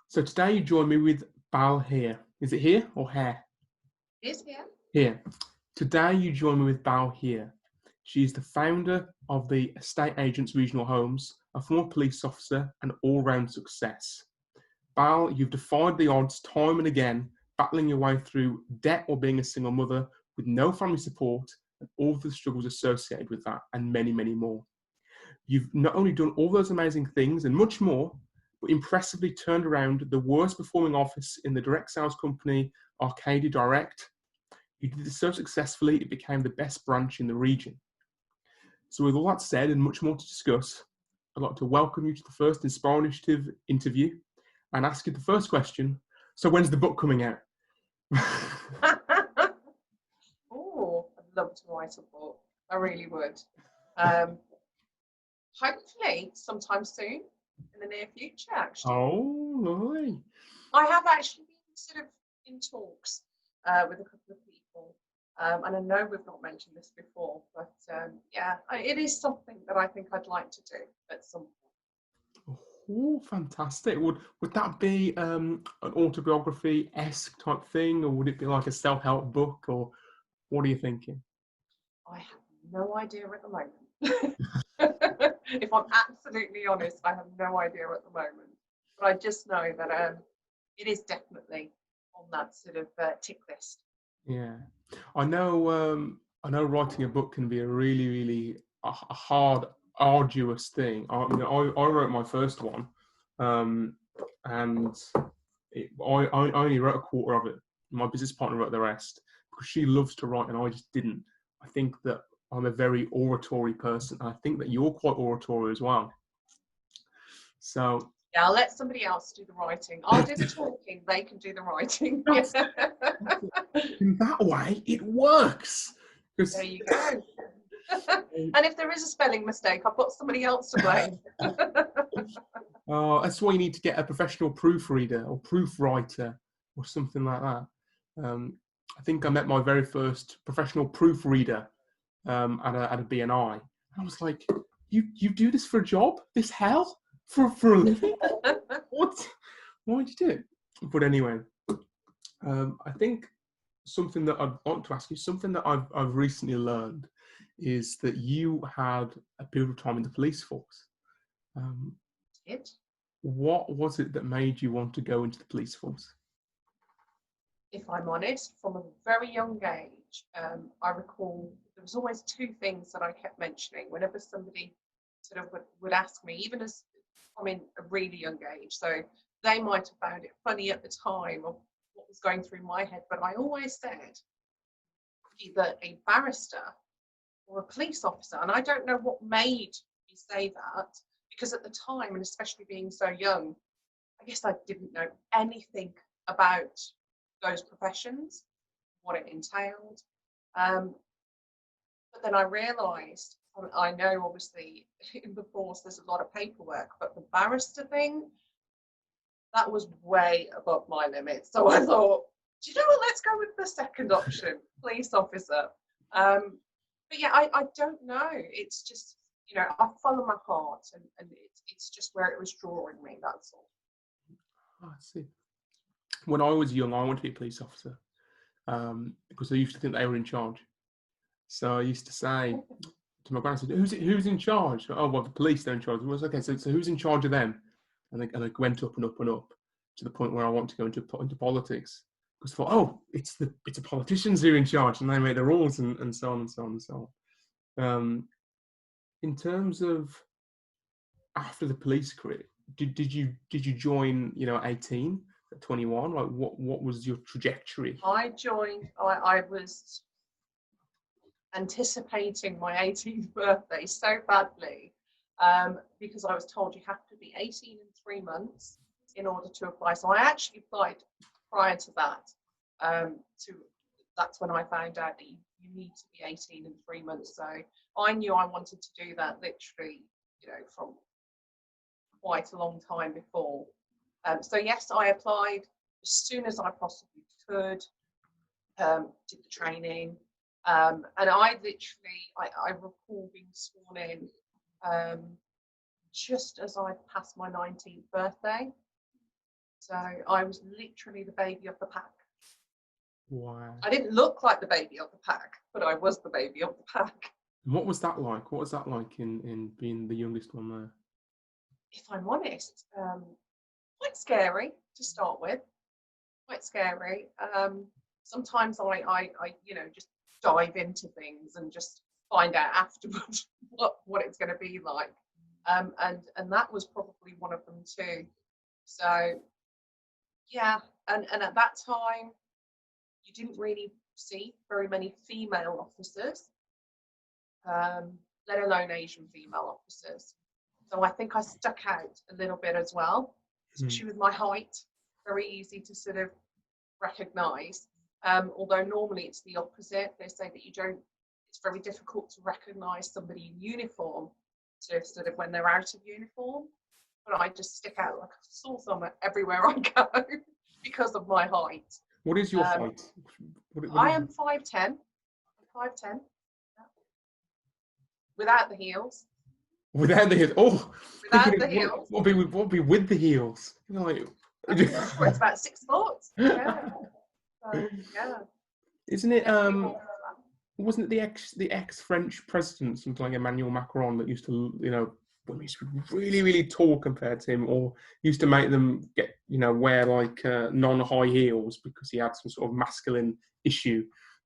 So today you join me with Bal Heer. Is it here or hair? Is here. Here. Today you join me with Bal Heer. She's the founder of the Estate Agents Regional Homes, a former police officer, and all-round success. Bal, you've defied the odds time and again, battling your way through debt or being a single mother with no family support and all the struggles associated with that, and many, many more. You've not only done all those amazing things and much more, but impressively turned around the worst performing office in the direct sales company, Arcadia Direct. You did this so successfully, it became the best branch in the region. So with all that said and much more to discuss, I'd like to welcome you to the first Inspire Initiative interview and ask you the first question. So when's the book coming out? Oh, I'd love to write a book. I really would. Hopefully sometime soon in the near future, actually. Oh, lovely. I have actually been sort of in talks with a couple of people. And I know we've not mentioned this before, but yeah, it is something that I think I'd like to do at some point. Oh, fantastic. Would that be an autobiography-esque type thing, or would it be like a self-help book, or what are you thinking? I have no idea at the moment. If I'm absolutely honest, I have no idea at the moment. But I just know that it is definitely on that sort of tick list. Yeah, I know. I know writing a book can be a really, really a hard, arduous thing. I wrote my first one, and I only wrote a quarter of it. My business partner wrote the rest because she loves to write and I just didn't. I think that I'm a very oratory person. I think that you're quite oratory as well. So yeah, I'll let somebody else do the writing. I'll do the talking. They can do the writing. in that way, it works. There you go. And if there is a spelling mistake, I've got somebody else to blame. That's why you need to get a professional proofreader or proofwriter or something like that. I think I met my very first professional proofreader at a BNI. I was like, you do this for a job? This hell? For a living? What? Why'd you do it? But anyway, I think something that I'd like to ask you, something that I've recently learned is that you had a period of time in the police force. What was it that made you want to go into the police force? If I'm honest, from a very young age, I recall there was always two things that I kept mentioning whenever somebody sort of would ask me, even as I'm in a really young age. So they might have found it funny at the time of what was going through my head, but I always said either a barrister or a police officer. And I don't know what made me say that, because at the time, and especially being so young, I guess I didn't know anything about those professions, what it entailed. But then I realised, I know obviously in the force there's a lot of paperwork, but the barrister thing, that was way above my limit. So I thought, do you know what, let's go with the second option, police officer. But yeah, I don't know. It's just, I follow my heart and it's just where it was drawing me, that's all. I see. When I was young, I wanted to be a police officer because I used to think they were in charge. So I used to say to my grandson, who's in charge? Oh, well, the police, they're in charge. I was okay, so who's in charge of them? And they went up and up and up to the point where I want to go into politics. Because I thought, oh, it's the politicians who are in charge, and they make the rules and so on and so on and so on. In terms of after the police career, did you join, at 18, at 21? Like what was your trajectory? I joined. I was anticipating my 18th birthday so badly because I was told you have to be 18 in 3 months in order to apply. So I actually applied prior to that. That's when I found out that you need to be 18 in 3 months. So I knew I wanted to do that literally, from quite a long time before. So yes, I applied as soon as I possibly could. Did the training. And I recall being sworn in just as I passed my 19th birthday. So I was literally the baby of the pack. Wow. I didn't look like the baby of the pack, but I was the baby of the pack. And what was that like? What was that like in being the youngest one there? If I'm honest, quite scary to start with. Quite scary. Sometimes I just dive into things and just find out afterwards what it's going to be like. And that was probably one of them too. So yeah, and at that time, you didn't really see very many female officers, let alone Asian female officers. So I think I stuck out a little bit as well, especially with my height. Very easy to sort of recognise. Although normally it's the opposite. They say that it's very difficult to recognise somebody in uniform to sort of when they're out of uniform. But I just stick out like a sore thumb everywhere I go because of my height. What is your height? I am 5'10". 5'10". Without the heels. Without the heels. Oh, without the heels. What be with the heels? Like, it's about 6 foot. Yeah. Yeah. Isn't it? Wasn't it the ex French president, something like Emmanuel Macron, that used to, women used to be really, really tall compared to him, or used to make them wear like non-high heels because he had some sort of masculine issue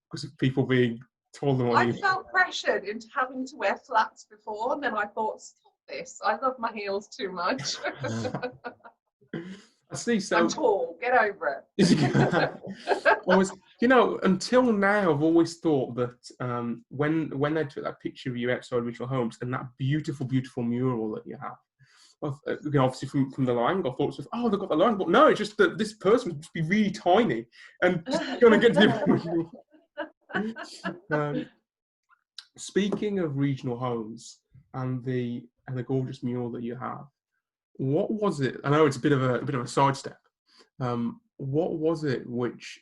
because of people being taller than I felt pressured into having to wear flats before, and then I thought, stop this. I love my heels too much. I see. So I'm tall. Get over it. Until now, I've always thought that when they took that picture of you outside Original Homes and that beautiful, beautiful mural that you have, obviously from the line, I thought, they've got the line, but no, it's just that this person must be really tiny and just going to get to the. Speaking of Regional Homes and the gorgeous mural that you have, what was it? I know it's a bit of a sidestep. What was it which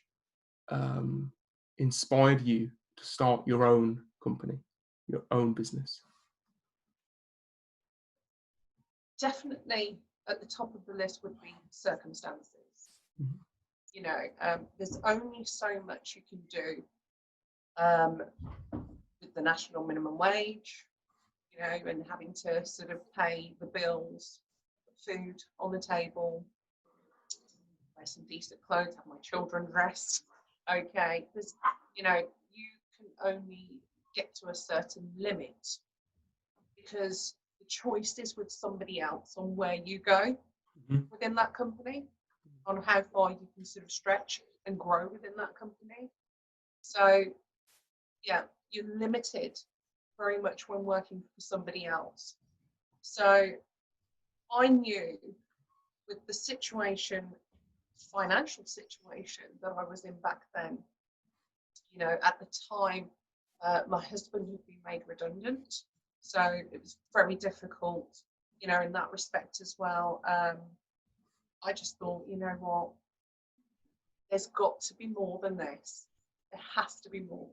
inspired you to start your own company, your own business? Definitely at the top of the list would be circumstances. Mm-hmm. There's only so much you can do with the national minimum wage, and having to sort of pay the bills, food on the table, wear some decent clothes, have my children dressed. Okay, there's, you can only get to a certain limit because the choice is with somebody else on where you go within that company, on how far you can sort of stretch and grow within that company. So, yeah, you're limited very much when working for somebody else. So I knew with the financial situation that I was in back then, at the time, my husband had been made redundant. So it was very difficult, in that respect as well. I just thought, you know what, there's got to be more than this. There has to be more.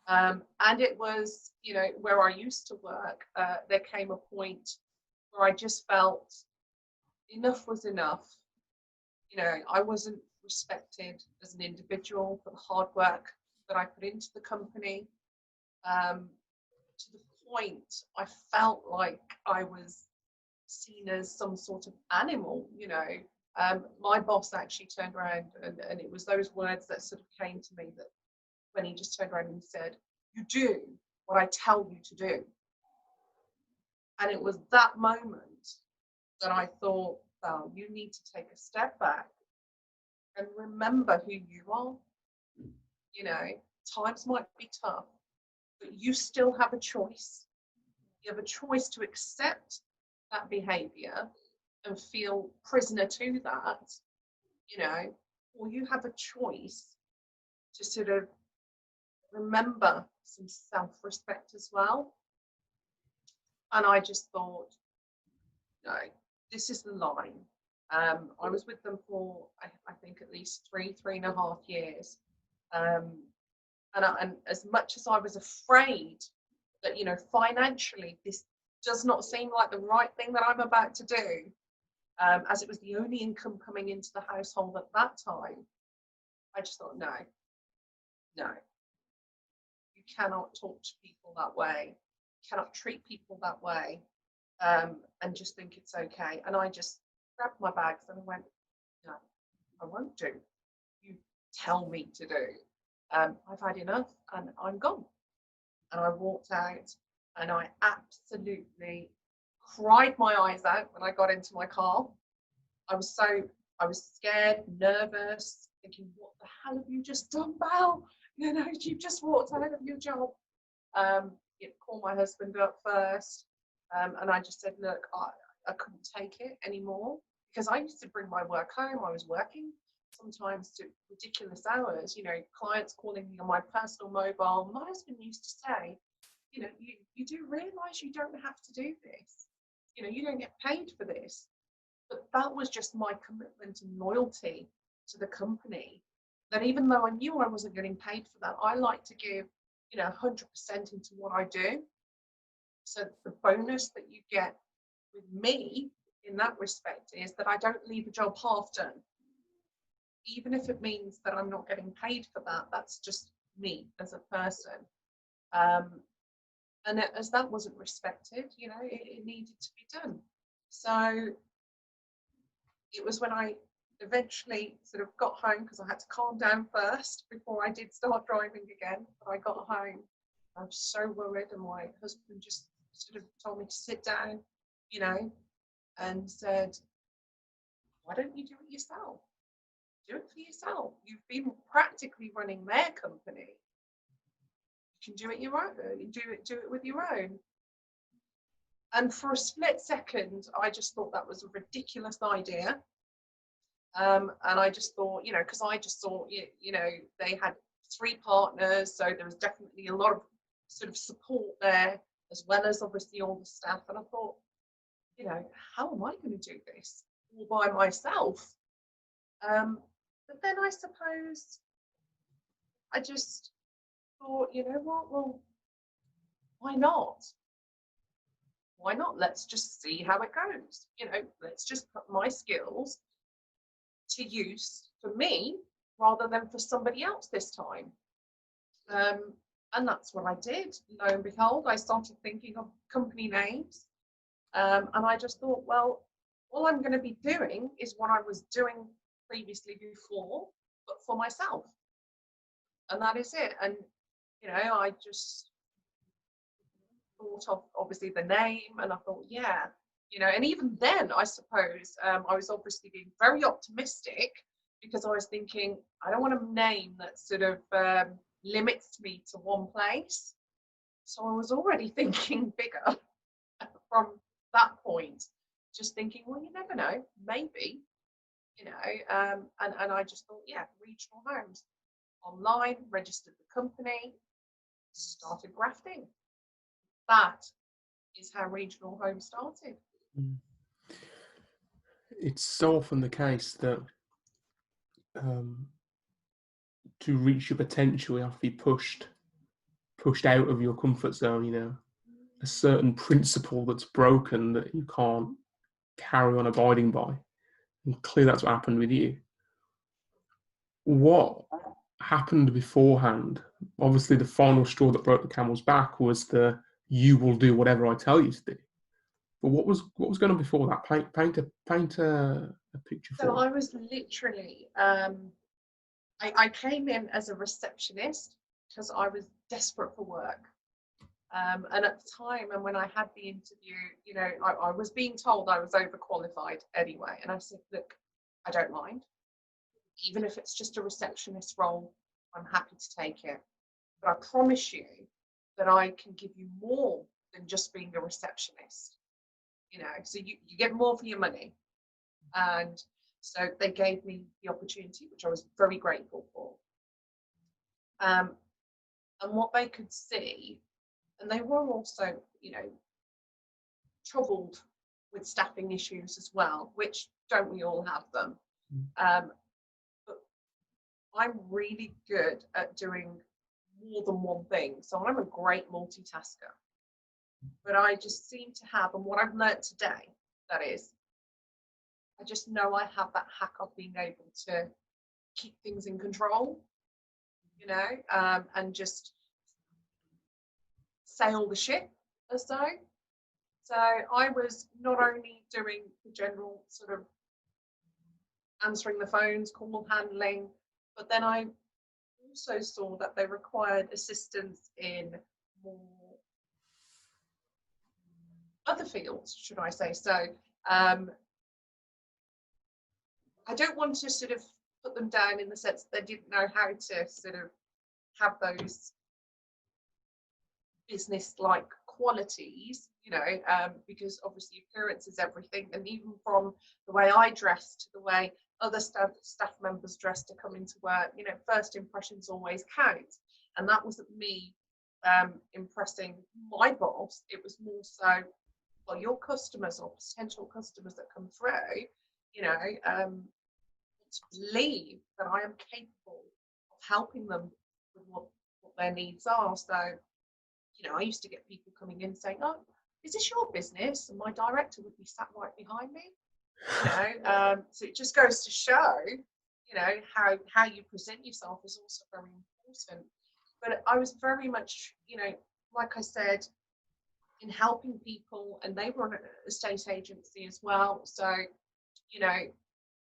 And it was, where I used to work, there came a point where I just felt enough was enough. I wasn't respected as an individual for the hard work that I put into the company. To the point I felt like I was seen as some sort of animal, My boss actually turned around and it was those words that sort of came to me, that when he just turned around and said, "You do what I tell you to do." And it was that moment that I thought, well, you need to take a step back and remember who you are. Times might be tough, but you still have a choice. You have a choice to accept that behavior and feel prisoner to that, or you have a choice to sort of remember some self-respect as well. And I just thought, no, this is the line. I was with them for, I think, at least 3.5 years. And as much as I was afraid that, financially, this does not seem like the right thing that I'm about to do, as it was the only income coming into the household at that time. I just thought, no, you cannot talk to people that way. You cannot treat people that way, and just think it's okay. And I just grabbed my bags and I went, no, I won't do. You tell me to do. I've had enough and I'm gone. And I walked out and I absolutely cried my eyes out when I got into my car. I was scared, nervous, thinking, what the hell have you just done, Bal? You know, you've just walked out of your job. Called my husband up first, and I just said, look, I couldn't take it anymore, because I used to bring my work home. I was working sometimes to ridiculous hours, you know, clients calling me on my personal mobile. My husband used to say, you know, you do realize you don't have to do this. You know, you don't get paid for this. But that was just my commitment and loyalty to the company. That even though I knew I wasn't getting paid for that, I like to give, you know, 100% into what I do. So the bonus that you get with me in that respect is that I don't leave a job half done. Even if it means that I'm not getting paid for that, that's just me as a person. And as that wasn't respected, you know, it needed to be done. So it was when I eventually sort of got home, because I had to calm down first before I did start driving again. But I got home, I was so worried, and my husband just sort of told me to sit down, you know, and said, why don't you do it yourself? Do it for yourself. You've been practically running their company. You can do it your own. Do it with your own. And for a split second, I just thought that was a ridiculous idea. And I just thought, you know, because I just thought, you know, they had 3 partners, so there was definitely a lot of sort of support there, as well as obviously all the staff. And I thought, you know, how am I going to do this all by myself? But then I suppose I just thought, you know what, well, why not? Why not? Let's just see how it goes. You know, let's just put my skills to use for me rather than for somebody else this time. And that's what I did. Lo and behold, I started thinking of company names. And I just thought, well, all I'm going to be doing is what I was doing previously before, but for myself. And that is it. And, you know, I just thought of obviously the name, and I thought, yeah, you know, and even then, I suppose I was obviously being very optimistic, because I was thinking, I don't want a name that sort of limits me to one place. So I was already thinking bigger from that point, just thinking, well, you never know, maybe, you know, and I just thought, yeah, regional homes. Online, registered the company, started grafting. That is how regional homes started. It's so often the case that to reach your potential, you have to be pushed out of your comfort zone, you know. A certain principle that's broken that you can't carry on abiding by. And clearly that's what happened with you. What happened beforehand? Obviously the final straw that broke the camel's back was the you will do whatever I tell you to do. But what was going on before that? Paint a picture for So me. I was literally, I came in as a receptionist because I was desperate for work. And at the time, and when I had the interview, you know, I was being told I was overqualified anyway. And I said, look, I don't mind. Even if it's just a receptionist role, I'm happy to take it. But I promise you that I can give you more than just being a receptionist. You know, so you get more for your money. And so they gave me the opportunity, which I was very grateful for. And what they could see, and they were also, you know, troubled with staffing issues as well, which don't we all have them? But I'm really good at doing more than one thing. So I'm a great multitasker. But I just seem to have, and what I've learned today, that is, I just know I have that hack of being able to keep things in control, and just sail the ship as so. So I was not only doing the general sort of answering the phones, call handling, but then I also saw that they required assistance in more other fields, should I say. So I don't want to sort of put them down in the sense that they didn't know how to sort of have those business-like qualities, because obviously appearance is everything. And even from the way I dress to the way other staff members dress to come into work, first impressions always count. And that wasn't me impressing my boss. It was more so, well, your customers or potential customers that come through, to believe that I am capable of helping them with what their needs are. So, I used to get people coming in saying, "Oh, is this your business?" And my director would be sat right behind me. So it just goes to show, how you present yourself is also very important. But I was very much, like I said, in helping people, and they were an estate agency as well. So,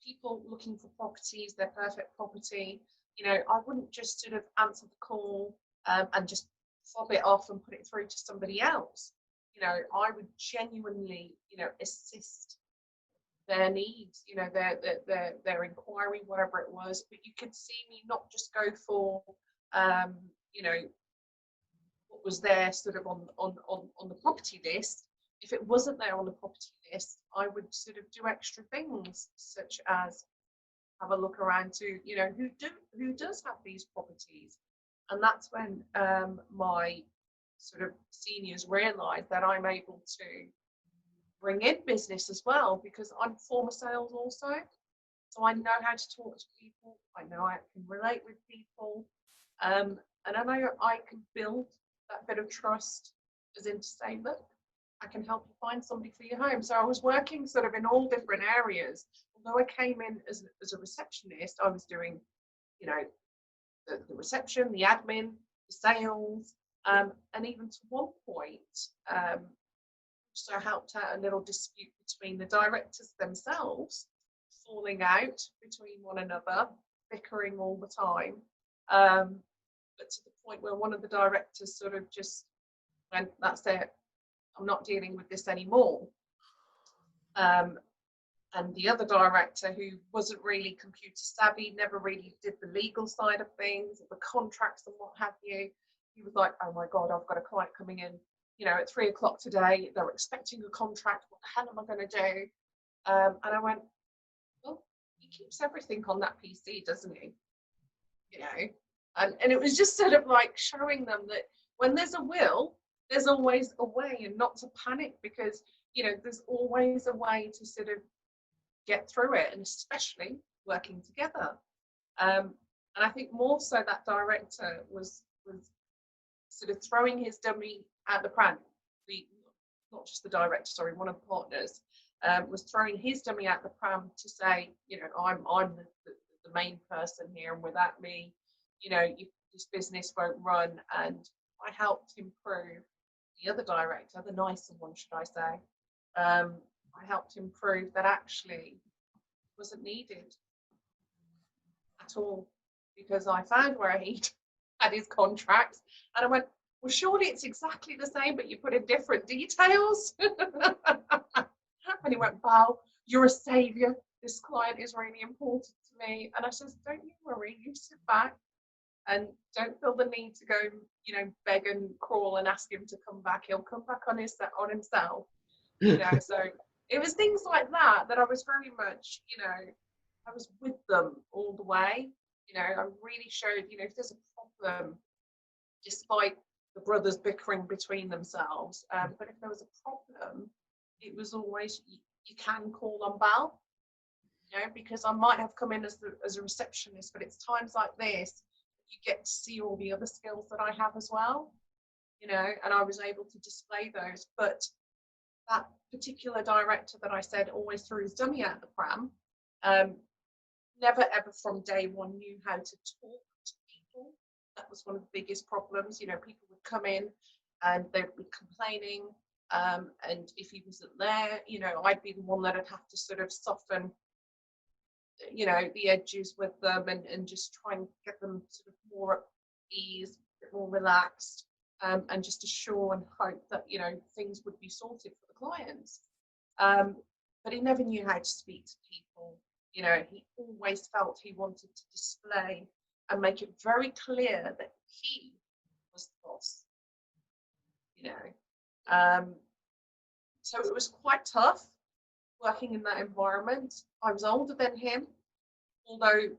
people looking for properties, their perfect property, I wouldn't just sort of answer the call and just fob it off and put it through to somebody else. I would genuinely, assist their needs, their inquiry, whatever it was. But you could see me not just go for, what was there sort of on the property list. If it wasn't there on the property list, I would sort of do extra things, such as have a look around to, who does have these properties. And that's when my sort of seniors realised that I'm able to bring in business as well, because I'm former sales also. So I know how to talk to people. I know I can relate with people. And I know I can build that bit of trust, as in to say, look, I can help you find somebody for your home. So I was working sort of in all different areas. Although I came in as a receptionist, I was doing, the reception, the admin, the sales, and even to one point, also helped out a little dispute between the directors themselves, falling out between one another, bickering all the time. But to the point where one of the directors sort of just went, "That's it, I'm not dealing with this anymore." And the other director, who wasn't really computer savvy, never really did the legal side of things, the contracts and what have you, he was like, "Oh my God, I've got a client coming in, at 3 o'clock today. They're expecting a contract. What the hell am I going to do?" And I went, "Well, he keeps everything on that PC, doesn't he?" And it was just sort of like showing them that when there's a will, there's always a way, and not to panic, because, there's always a way to sort of get through it, and especially working together. And I think more so that director was sort of throwing his dummy at the pram. Not just the director, sorry, one of the partners was throwing his dummy at the pram to say, I'm the main person here, and without me, this business won't run. And I helped him prove, the other director, the nicer one, should I say, I helped him prove that actually it wasn't needed at all, because I found where he had his contracts, and I went, "Well, surely it's exactly the same, but you put in different details." And he went, "Bal, you're a saviour. This client is really important to me." And I said, "Don't you worry, you sit back and don't feel the need to go, beg and crawl and ask him to come back. He'll come back on himself." So it was things like that I was very much, I was with them all the way. I really showed, if there's a problem, despite the brothers bickering between themselves, but if there was a problem, it was always, you can call on Bal, because I might have come in as a receptionist, but it's times like this you get to see all the other skills that I have as well, and I was able to display those. But that particular director that I said always threw his dummy out of the pram, um, never ever from day one knew how to talk to people. That was one of the biggest problems. You know, people would come in and they'd be complaining, and if he wasn't there, you know, I'd be the one that would have to sort of soften, you know, the edges with them, and just try and get them sort of more at ease, a bit more relaxed, and just assure and hope that, you know, things would be sorted for the clients. But he never knew how to speak to people. You know, he always felt he wanted to display and make it very clear that he was the boss, you know. So it was quite tough working in that environment. I was older than him, although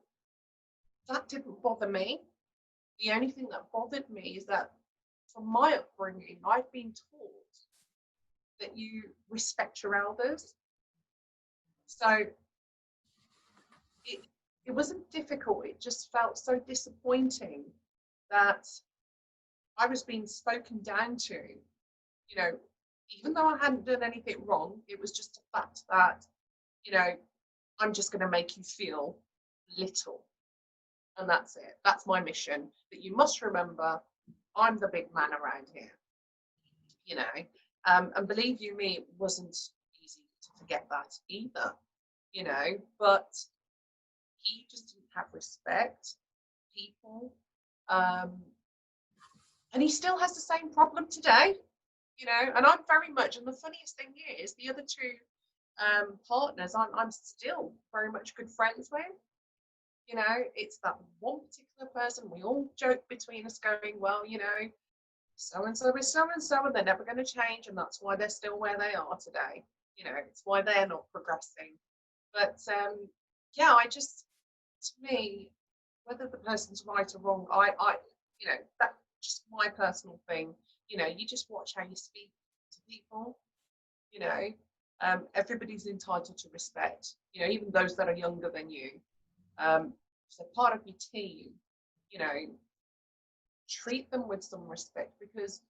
that didn't bother me. The only thing that bothered me is that from my upbringing, I've been taught that you respect your elders. So it wasn't difficult, it just felt so disappointing that I was being spoken down to, you know, even though I hadn't done anything wrong. It was just a fact that, you know, I'm just going to make you feel little. And that's it. That's my mission. That you must remember, I'm the big man around here, you know. And believe you me, it wasn't easy to forget that either, you know. But he just didn't have respect for people. And he still has the same problem today, you know. And I'm very much, and the funniest thing is, the other two partners, I'm still very much good friends with. You know, it's that one particular person. We all joke between us going, well, you know, so-and-so is so-and-so, and they're never going to change, and that's why they're still where they are today. You know, it's why they're not progressing. But yeah, I just, to me, whether the person's right or wrong, I you know, that's just my personal thing. You know, you just watch how you speak to people. You know, everybody's entitled to respect. You know, even those that are younger than you. So part of your team, you know, treat them with some respect, because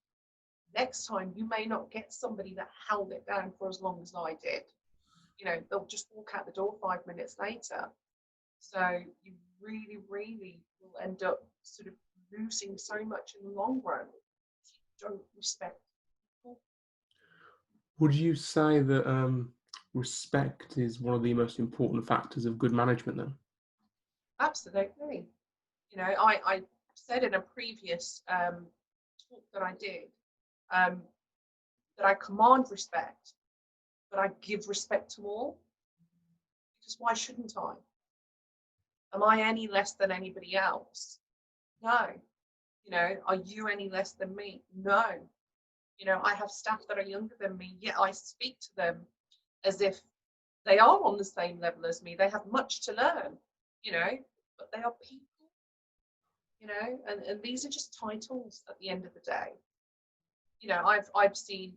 next time you may not get somebody that held it down for as long as I did. You know, they'll just walk out the door 5 minutes later. So you really, really will end up sort of losing so much in the long run if you don't respect people. Would you say that respect is one of the most important factors of good management then? Absolutely. You know, I said in a previous talk that I did, that I command respect, but I give respect to all. Because why shouldn't I? Am I any less than anybody else? No. You know, are you any less than me? No. You know, I have staff that are younger than me, yet I speak to them as if they are on the same level as me. They have much to learn, you know, but they are people, you know, and these are just titles at the end of the day. You know, I've seen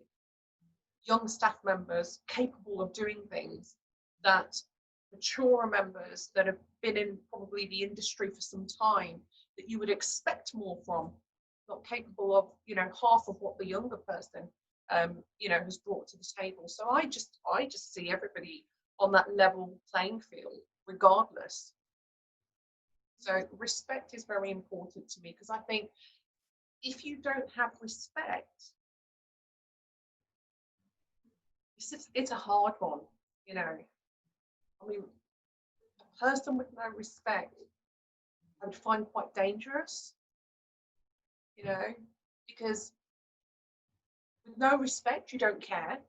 young staff members capable of doing things that mature members that have been in probably the industry for some time, that you would expect more from, not capable of, you know, half of what the younger person you know, has brought to the table. So I just see everybody on that level playing field regardless. So respect is very important to me, because I think if you don't have respect, it's a hard one, you know. I mean, a person with no respect I would find quite dangerous, you know, because with no respect, you don't care.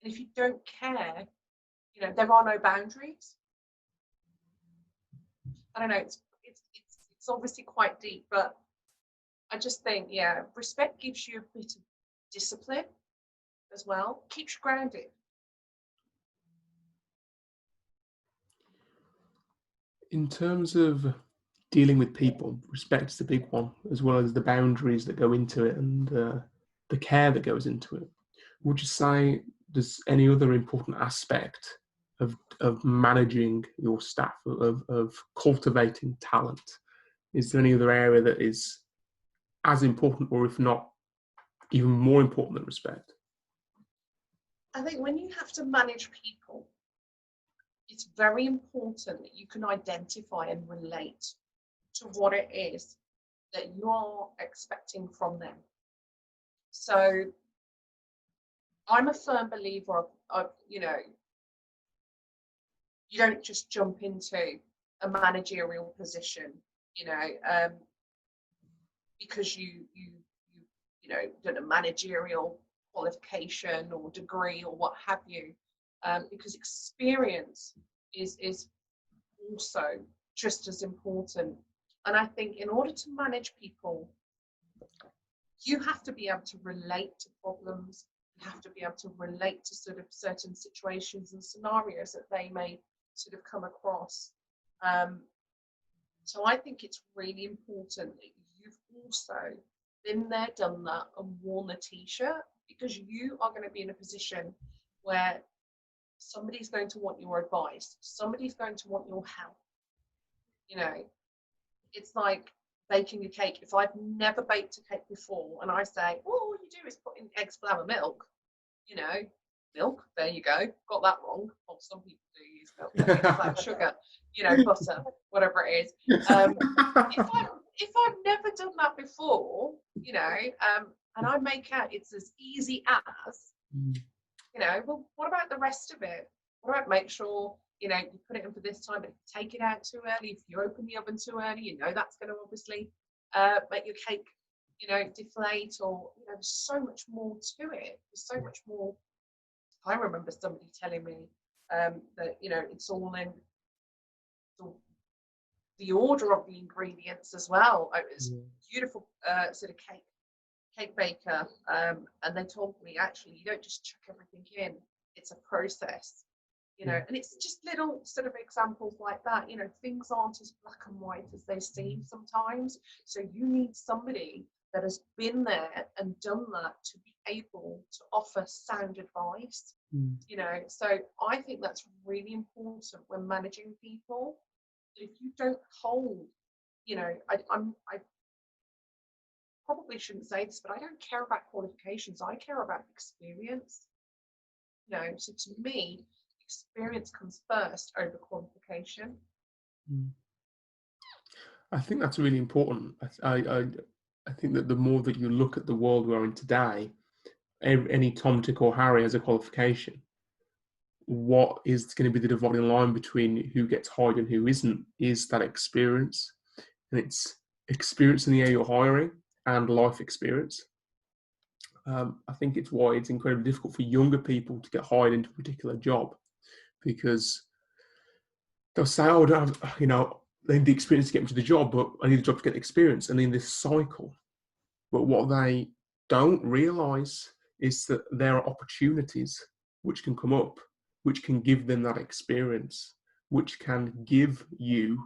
And if you don't care, you know, there are no boundaries. I don't know, it's obviously quite deep, but I just think, yeah, respect gives you a bit of discipline as well, keeps you grounded. In terms of dealing with people, respect is a big one, as well as the boundaries that go into it and the care that goes into it. Would you say there's any other important aspect of managing your staff, of cultivating talent? Is there any other area that is as important, or if not, even more important than respect? I think when you have to manage people, it's very important that you can identify and relate to what it is that you are expecting from them. So I'm a firm believer of you know, you don't just jump into a managerial position, you know, because you know, done a managerial qualification or degree or what have you, because experience is also just as important. And I think in order to manage people, you have to be able to relate to problems. You have to be able to relate to sort of certain situations and scenarios that they may sort of come across. Um, so I think it's really important that you've also been there, done that, and worn the t-shirt, because you are going to be in a position where somebody's going to want your advice, somebody's going to want your help. You know, it's like baking a cake. If I've never baked a cake before and I say, oh, all you do is put in eggs, flour, milk, you know, milk, there you go, got that wrong. Well, some people do use milk, eggs, flour, sugar, you know, butter, whatever it is. If I've never done that before, you know, and I make out it's as easy as, you know, well, what about the rest of it? What about make sure, you know, you put it in for this time, but take it out too early. If you open the oven too early, you know that's going to obviously make your cake, you know, deflate, or, you know, there's so much more to it. There's so much more. I remember somebody telling me that, you know, it's all in the order of the ingredients as well. It was beautiful sort of cake baker, and they told me, actually, you don't just chuck everything in, it's a process, you know. And it's just little sort of examples like that, you know, things aren't as black and white as they seem sometimes, so you need somebody that has been there and done that to be able to offer sound advice, you know. So I think that's really important when managing people. If you don't hold, you know, I probably shouldn't say this, but I don't care about qualifications. I care about experience. You know, so to me, experience comes first over qualification. I think that's really important. I think that the more that you look at the world we're in today, any Tom, Dick, or Harry has a qualification. What is going to be the dividing line between who gets hired and who isn't is that experience. And it's experience in the area you're hiring and life experience. I think it's why it's incredibly difficult for younger people to get hired into a particular job, because they'll say, oh, I don't have, you know, they need the experience to get into the job, but I need the job to get the experience. And in this cycle, but what they don't realise is that there are opportunities which can come up, which can give them that experience, which can give you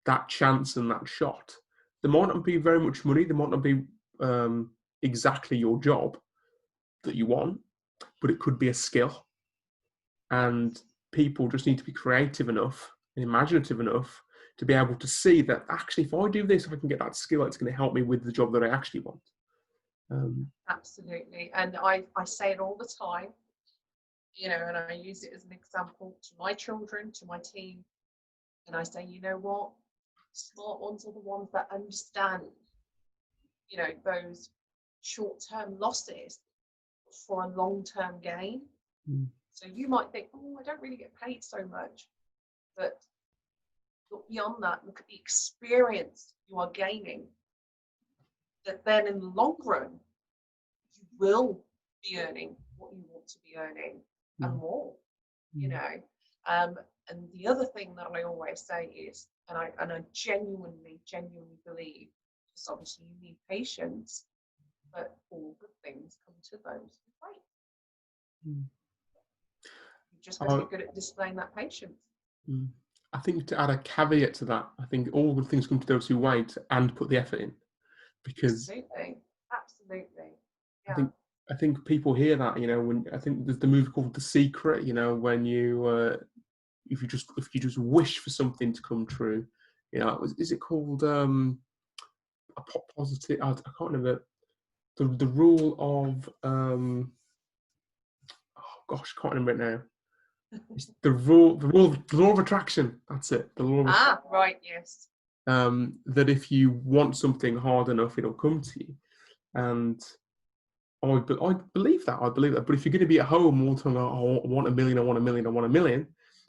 that chance and that shot. There might not be very much money, there might not be exactly your job that you want, but it could be a skill. And people just need to be creative enough and imaginative enough to be able to see that actually, if I do this, if I can get that skill, it's going to help me with the job that I actually want. Absolutely. And I say it all the time, you know, and I use it as an example to my children, to my team. And I say, you know what? Smart ones are the ones that understand, you know, those short-term losses for a long-term gain. So you might think, oh, I don't really get paid so much. But look beyond that, look at the experience you are gaining. That then in the long run, you will be earning what you want to be earning and more, you know. And the other thing that I always say is, and I genuinely believe, because obviously you need patience, but all good things come to those who wait. You just got to be good at displaying that patience. I think to add a caveat to that, I think all good things come to those who wait and put the effort in, because absolutely. Yeah. I think people hear that, you know, when I think there's the movie called The Secret, you know, when you if you just wish for something to come true, you know, is it called a positive? I can't remember the rule of gosh, can't remember it now. It's the law of attraction. That's it. The law of attraction. Right, yes. That if you want something hard enough, it'll come to you. And I believe that. I believe that. But if you're going to be at home all the time, like, oh, I want a million, I want a million, I want a million,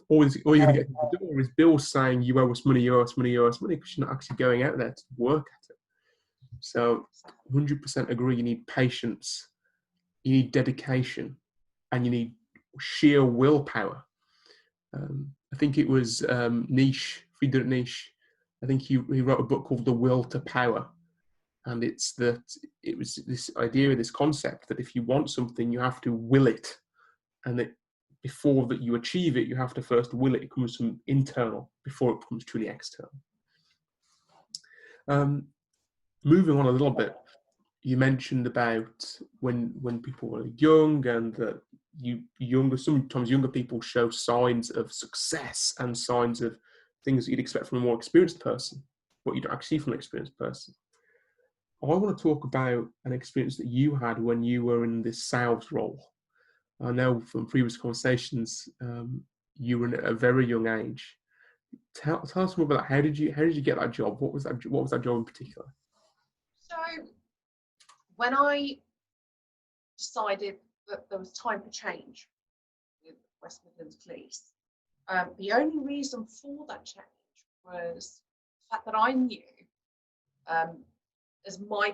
all you're going to get to the door is bills saying you owe us money, you owe us money, you owe us money, because you're not actually going out there to work at it. So 100% agree. You need patience, you need dedication, and you need sheer willpower. I think it was Friedrich Nietzsche. I think he wrote a book called The Will to Power. And it was this idea, this concept that if you want something, you have to will it. And that before that you achieve it, you have to first will it. It comes from internal before it becomes truly external. Moving on a little bit, you mentioned about when people were young and that sometimes younger people show signs of success and signs of things that you'd expect from a more experienced person, what you don't actually see from an experienced person. I want to talk about an experience that you had when you were in this sales role. I know from previous conversations, you were at a very young age. Tell us more about that. How did you get that job? What was that job in particular? So when I decided that there was time for change with West Midlands Police, the only reason for that change was the fact that I knew, as my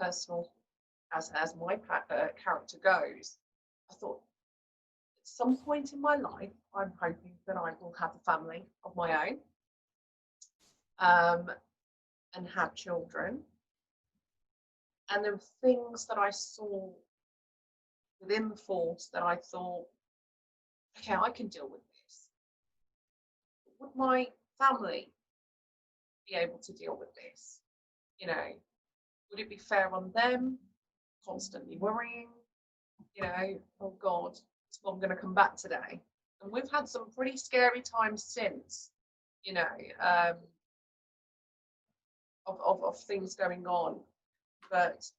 personal, as my character goes, I thought at some point in my life, I'm hoping that I will have a family of my own, and have children. And there were things that I saw within the force that I thought, okay, I can deal with this. Would my family be able to deal with this? You know, would it be fair on them? Constantly worrying, you know, oh God, is Mom going to come back today? And we've had some pretty scary times since, you know, of things going on. But,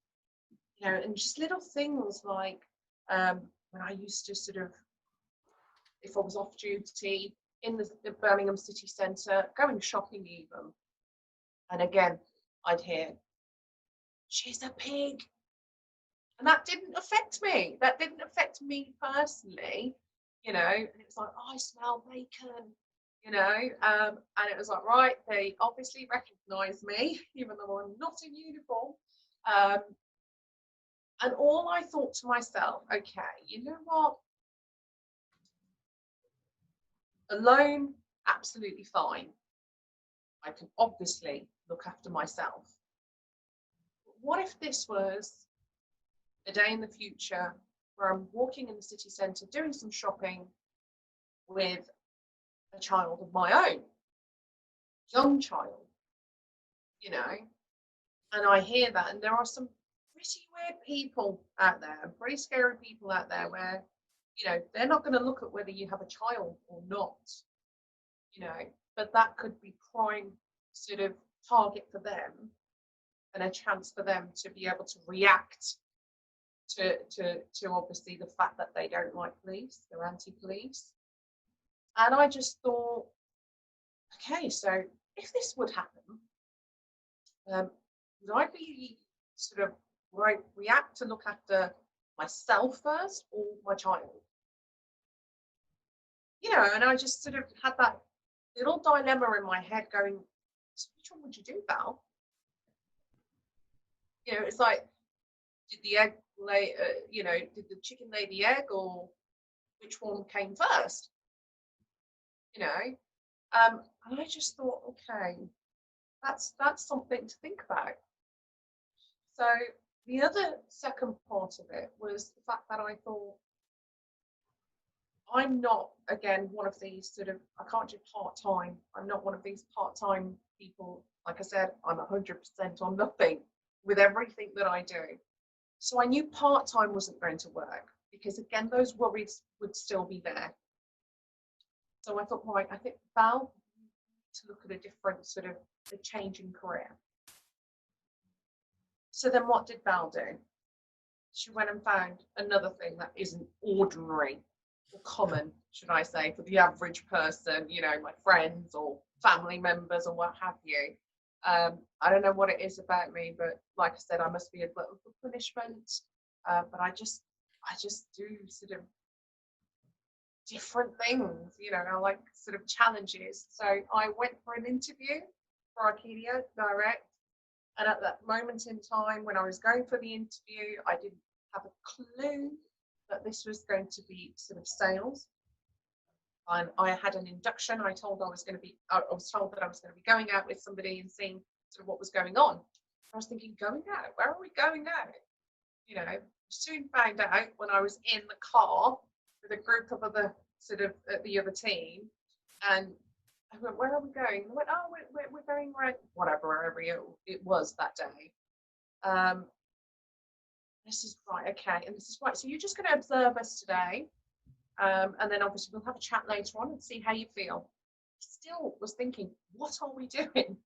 you know, and just little things like when I used to sort of, if I was off duty in the Birmingham city centre, going shopping even, and again, I'd hear, she's a pig. And that didn't affect me. That didn't affect me personally, you know. And it was like, oh, I smell bacon, you know. And it was like, right, they obviously recognise me, even though I'm not in uniform. And all I thought to myself, okay, you know what? Alone, absolutely fine. I can obviously look after myself. But what if this was a day in the future where I'm walking in the city centre doing some shopping with a child of my own, young child, you know, and I hear that, and there are some pretty weird people out there, pretty scary people out there where, you know, they're not going to look at whether you have a child or not, you know, but that could be prime sort of target for them and a chance for them to be able to react to obviously the fact that they don't like police, they're anti-police. And I just thought, okay, so if this would happen, would I be sort of, would I react to look after myself first or my child? You know, and I just sort of had that little dilemma in my head going, so which one would you do, Bal? You know, it's like, did the egg lay, you know, did the chicken lay the egg, or which one came first? You know, and I just thought, okay, that's something to think about. So the other second part of it was the fact that I thought, I'm not, again, one of these sort of, I can't do part-time. I'm not one of these part-time people. Like I said, I'm 100% on nothing with everything that I do. So I knew part-time wasn't going to work because, again, those worries would still be there. So I thought, right, I think Bal, to look at a different sort of a change in career. So then what did Bal do? She went and found another thing that isn't ordinary or common, should I say, for the average person, you know, my friends or family members or what have you. I don't know what it is about me, but like I said, I must be a glutton for punishment. But I just do sort of different things, you know, I like sort of challenges. So I went for an interview for Arcadia Direct. And at that moment in time, when I was going for the interview, I didn't have a clue that this was going to be sort of sales. And I had an induction. I was told that I was going to be going out with somebody and seeing sort of what was going on. I was thinking, going out? Where are we going out? You know, soon found out when I was in the car with a group of other sort of the other team, and I went, "Where are we going?" And I went, "Oh, we're going right, wherever it was that day." This is right, okay, and this is right. So you're just going to observe us today, and then obviously we'll have a chat later on and see how you feel. Still was thinking, what are we doing?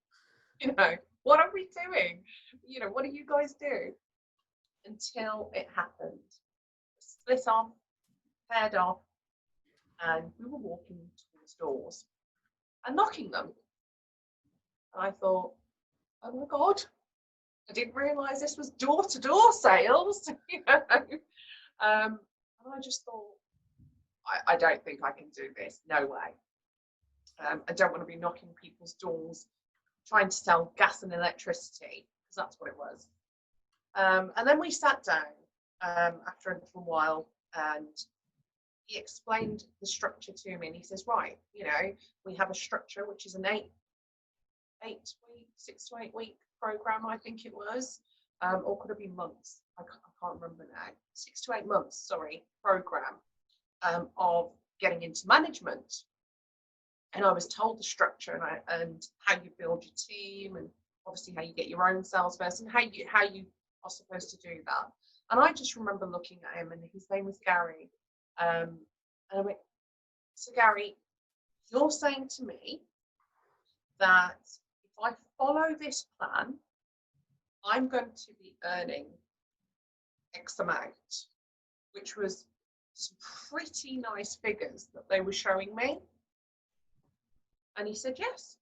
You know, what are we doing? You know, what do you guys do? Until it happened. Split off, paired off, and we were walking towards doors and knocking them. And I thought, oh my God, I didn't realise this was door-to-door sales, you know. And I just thought, I don't think I can do this. No way. I don't want to be knocking people's doors, trying to sell gas and electricity, because that's what it was. And then we sat down after a little while, and he explained the structure to me. And he says, right, you know, we have a structure which is an 6 to 8 week program, I think it was, or could have been months. I can't remember now. 6 to 8 months, sorry, program of getting into management. And I was told the structure and how you build your team, and obviously how you get your own salesperson, how you are supposed to do that. And I just remember looking at him, and his name was Gary. And I went, so Gary, you're saying to me that if I follow this plan, I'm going to be earning X amount, which was some pretty nice figures that they were showing me. And he said, yes,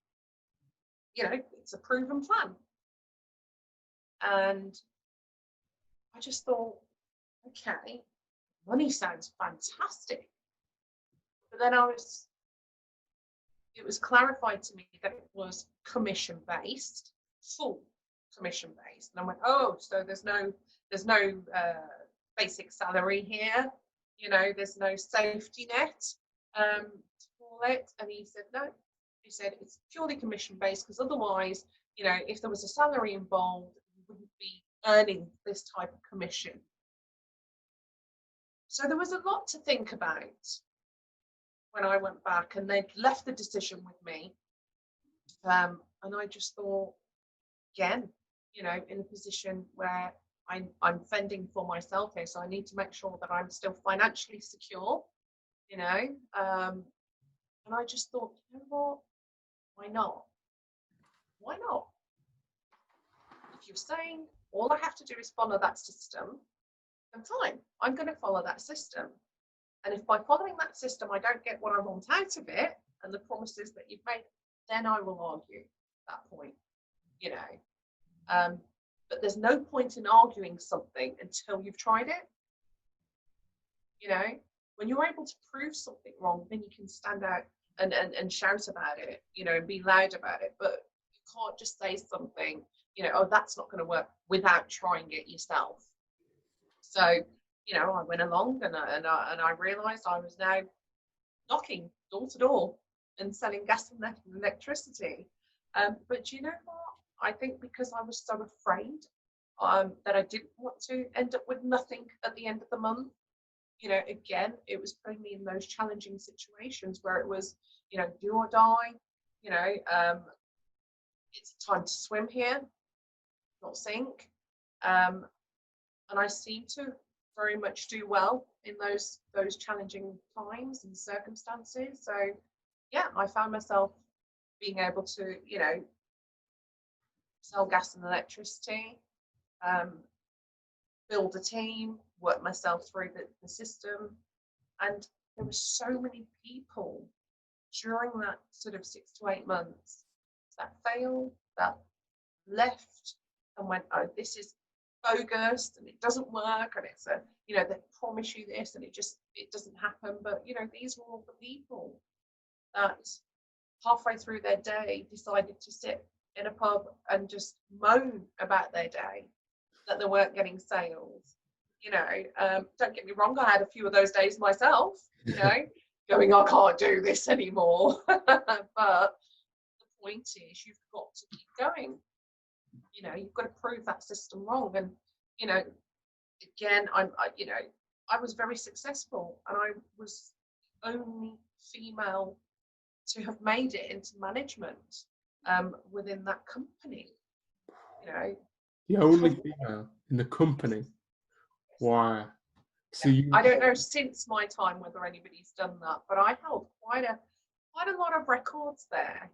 you know, it's a proven plan. And I just thought, okay, money sounds fantastic. But then it was clarified to me that it was commission based, full commission based. And I went, oh, so there's no basic salary here, you know, there's no safety net to call it. And he said, no, he said it's purely commission based, because otherwise, you know, if there was a salary involved, you wouldn't be earning this type of commission. So there was a lot to think about when I went back, and they'd left the decision with me. And I just thought, again, you know, in a position where I'm fending for myself here, so I need to make sure that I'm still financially secure, you know. And I just thought, you know what? Why not? Why not? If you're saying all I have to do is follow that system, then fine, I'm going to follow that system. And if by following that system I don't get what I want out of it and the promises that you've made, then I will argue that point, you know. But there's no point in arguing something until you've tried it. You know, when you're able to prove something wrong, then you can stand out and shout about it, you know, and be loud about it. But you can't just say something, you know, oh, that's not going to work, without trying it yourself. So, you know, I went along and I realised I was now knocking door to door and selling gas and electricity. But you know what? I think because I was so afraid that I didn't want to end up with nothing at the end of the month. You know, again, it was putting me in those challenging situations where it was, you know, do or die. You know, it's time to swim here, not sink. And I seem to very much do well in those challenging times and circumstances. So, yeah, I found myself being able to, you know, sell gas and electricity, build a team, work myself through the system, and there were so many people during that sort of 6 to 8 months that failed, that left and went, oh, this is bogus and it doesn't work, and it's a, they promise you this and it doesn't happen. But these were all the people that halfway through their day decided to sit in a pub and just moan about their day, that they weren't getting sales. Don't get me wrong, I had a few of those days myself, going, I can't do this anymore. But the point is, you've got to keep going. You've got to prove that system wrong. And again, I was very successful, and I was the only female to have made it into management within that company. The only female in the company. Wow. So I don't know since my time whether anybody's done that, but I held quite a lot of records there.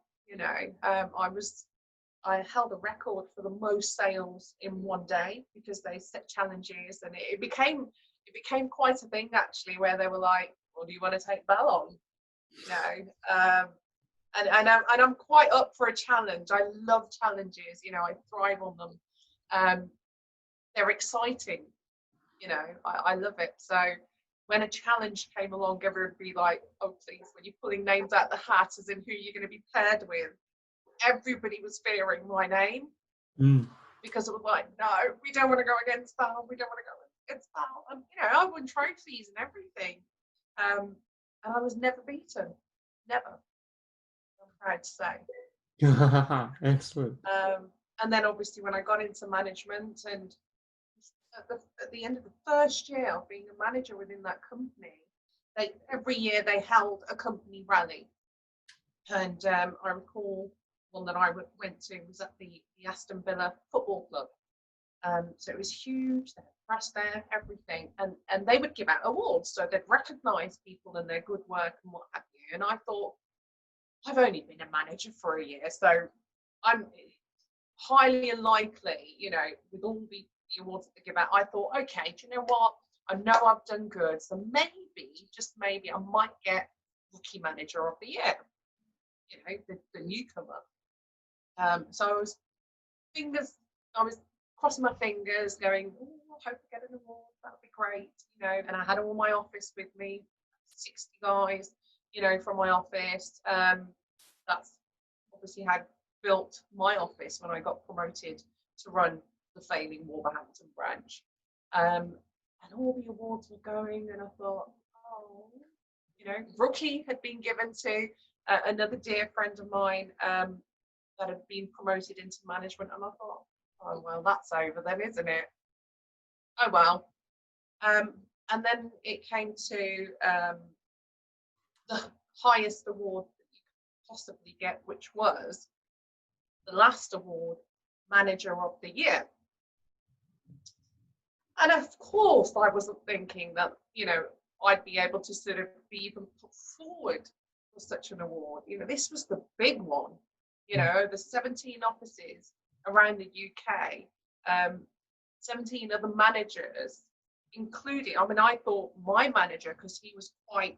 I held a record for the most sales in one day, because they set challenges, and it became quite a thing actually, where they were like, well, do you want to take Bal on? And I'm quite up for a challenge. I love challenges, I thrive on them. They're exciting, I love it. So when a challenge came along, everyone would be like, oh please, when you're pulling names out the hat as in who you're going to be paired with, everybody was fearing my name, because it was like, no, we don't want to go against Bal, we don't want to go against Bal. And I won trophies and everything, and I was never beaten, never, I'm proud to say. Excellent. And then obviously when I got into management, and at the end of the first year of being a manager within that company, every year they held a company rally, and I recall one that I went to was at the Aston Villa Football Club. So it was huge. They had press there, everything, and they would give out awards, so they'd recognise people and their good work and what have you. And I thought, I've only been a manager for a year, so I'm highly unlikely, with all the awards that they give out. I thought, okay, do you know what? I know I've done good, so maybe, just maybe, I might get Rookie Manager of the Year, the newcomer. So I was crossing my fingers, going, oh, I hope I get an award, that would be great, and I had all my office with me, 60 guys, from my office. That's obviously had built my office when I got promoted to run the failing Wolverhampton branch. And all the awards were going, and I thought, oh, Rookie had been given to another dear friend of mine that had been promoted into management, and I thought, oh well, that's over then, isn't it? Oh well. And then it came to the highest award that you could possibly get, which was the last award, Manager of the Year. And of course, I wasn't thinking that, I'd be able to sort of be even put forward for such an award. This was the big one, the 17 offices around the UK, 17 other managers, including, I thought my manager, because he was quite,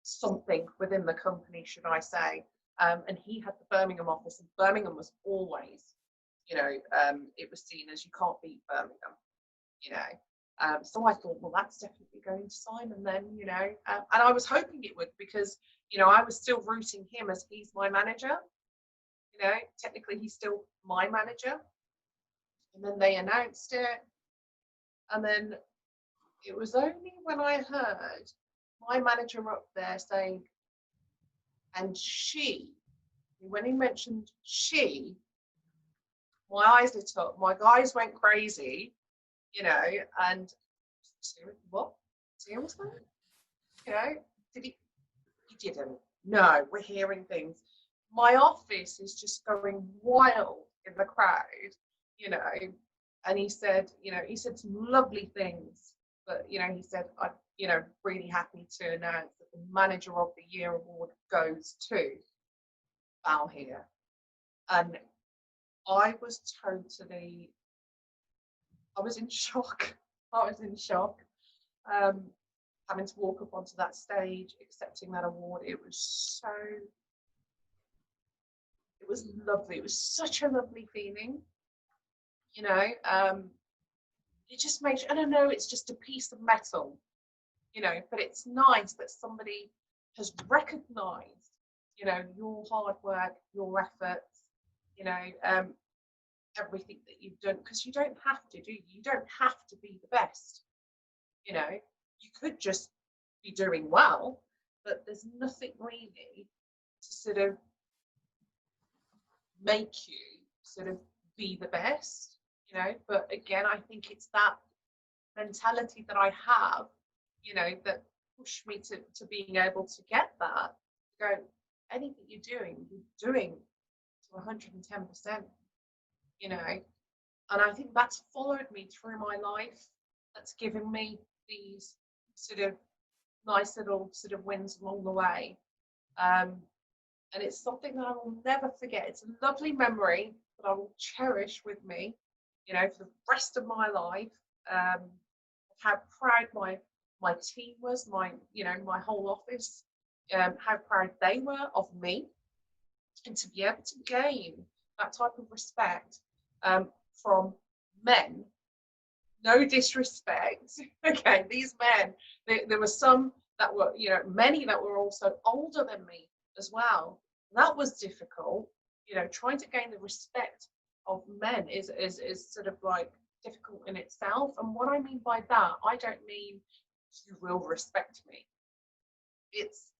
something within the company, should I say, and he had the Birmingham office, and Birmingham was always, it was seen as you can't beat Birmingham, so I thought, well, that's definitely going to Simon then, and I was hoping it would, because, I was still rooting him, as he's my manager, technically he's still my manager. And then they announced it, and then it was only when I heard my manager up there saying, and she, when he mentioned she, my eyes lit up, my guys went crazy, and what? Seriously? Did he didn't. No, we're hearing things. My office is just going wild in the crowd, and he said, he said some lovely things, but, he said, I'm, really happy to announce that the Manager of the Year award goes to Bal Heer. And I was in shock. I was in shock. Having to walk up onto that stage, accepting that award, it was lovely. It was such a lovely feeling, you know. It just makes, I don't know, it's just a piece of metal, you know, but it's nice that somebody has recognized, you know, your hard work, your efforts, you know, everything that you've done, because you don't have to, do you? You don't have to be the best, you know. You could just be doing well, but there's nothing really to sort of make you sort of be the best, you know. But again, I think it's that mentality that I have, you know, that pushed me to being able to get that. Go, anything you're doing to 110%, you know. And I think that's followed me through my life. That's given me these sort of nice little sort of wins along the way. And it's something that I will never forget. It's a lovely memory that I will cherish with me, you know, for the rest of my life. How proud my team was, my whole office, how proud they were of me, and to be able to gain that type of respect from men. No disrespect. Okay, these men, there were some that were, you know, many that were also older than me as well. That was difficult, you know. Trying to gain the respect of men is sort of like difficult in itself. And what I mean by that, I don't mean you will respect me. It's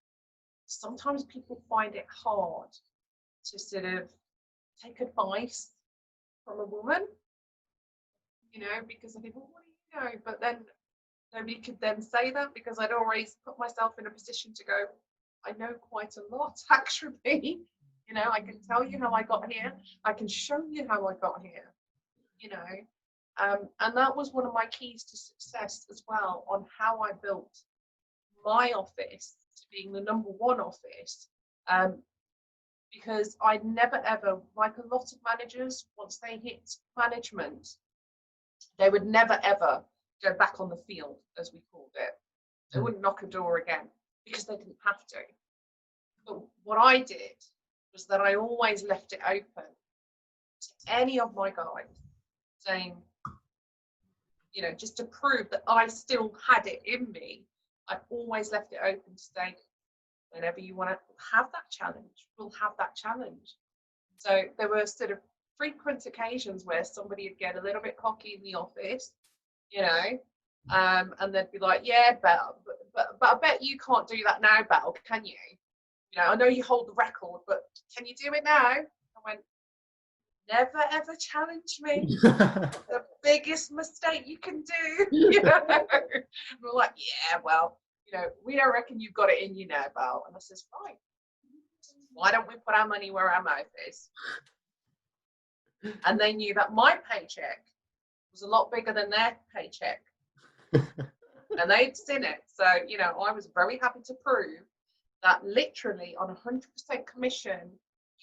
sometimes people find it hard to sort of take advice from a woman, you know, because I think, well, what do you know? But then nobody could then say that, because I'd always put myself in a position to go, I know quite a lot, actually. You know, I can tell you how I got here. I can show you how I got here, you know. And that was one of my keys to success as well, on how I built my office to being the number one office. Because I never ever, like a lot of managers, once they hit management, they would never ever go back on the field, as we called it. They wouldn't knock a door again, because they didn't have to. But what I did was that I always left it open to any of my guys, saying, you know, just to prove that I still had it in me, I always left it open to say, whenever you want to have that challenge, we'll have that challenge. So there were sort of frequent occasions where somebody would get a little bit cocky in the office, you know, and they'd be like, yeah, Bal, but I bet you can't do that now, Bal, can you? You know, I know you hold the record, but can you do it now? I went, never ever challenge me. The biggest mistake you can do. You know? We're like, yeah, well, you know, we don't reckon you've got it in you now, Bal. And I says, right, why don't we put our money where our mouth is? And they knew that my paycheck was a lot bigger than their paycheck. And they'd seen it. So, you know, I was very happy to prove that literally on 100% commission,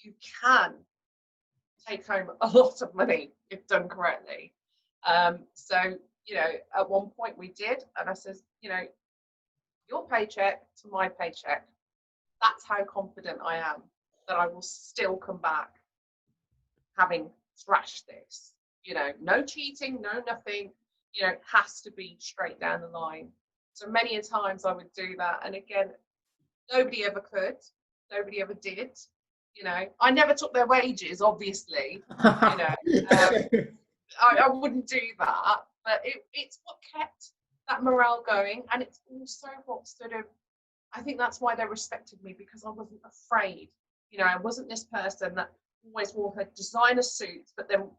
you can take home a lot of money if done correctly. So, you know, at one point we did, and I says, you know, your paycheck to my paycheck. That's how confident I am that I will still come back having thrashed this. You know, no cheating, no nothing. You know, it has to be straight down the line. So many a times I would do that, and again, nobody ever could. Nobody ever did. You know, I never took their wages, obviously. You know, I wouldn't do that. But it's what kept that morale going, and it's also what sort of, I think that's why they respected me, because I wasn't afraid. You know, I wasn't this person that always wore her designer suits, but then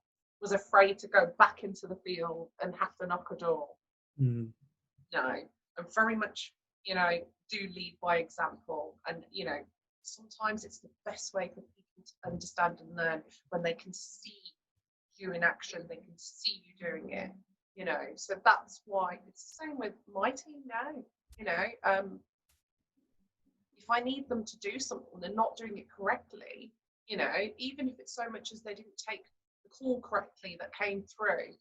was afraid to go back into the field and have to knock a door. No, I'm very much, you know, do lead by example. And, you know, sometimes it's the best way for people to understand and learn when they can see you in action, they can see you doing it, you know. So that's why it's the same with my team now, you know. If I need them to do something and they're not doing it correctly, you know, even if it's so much as they didn't take the call correctly that came through,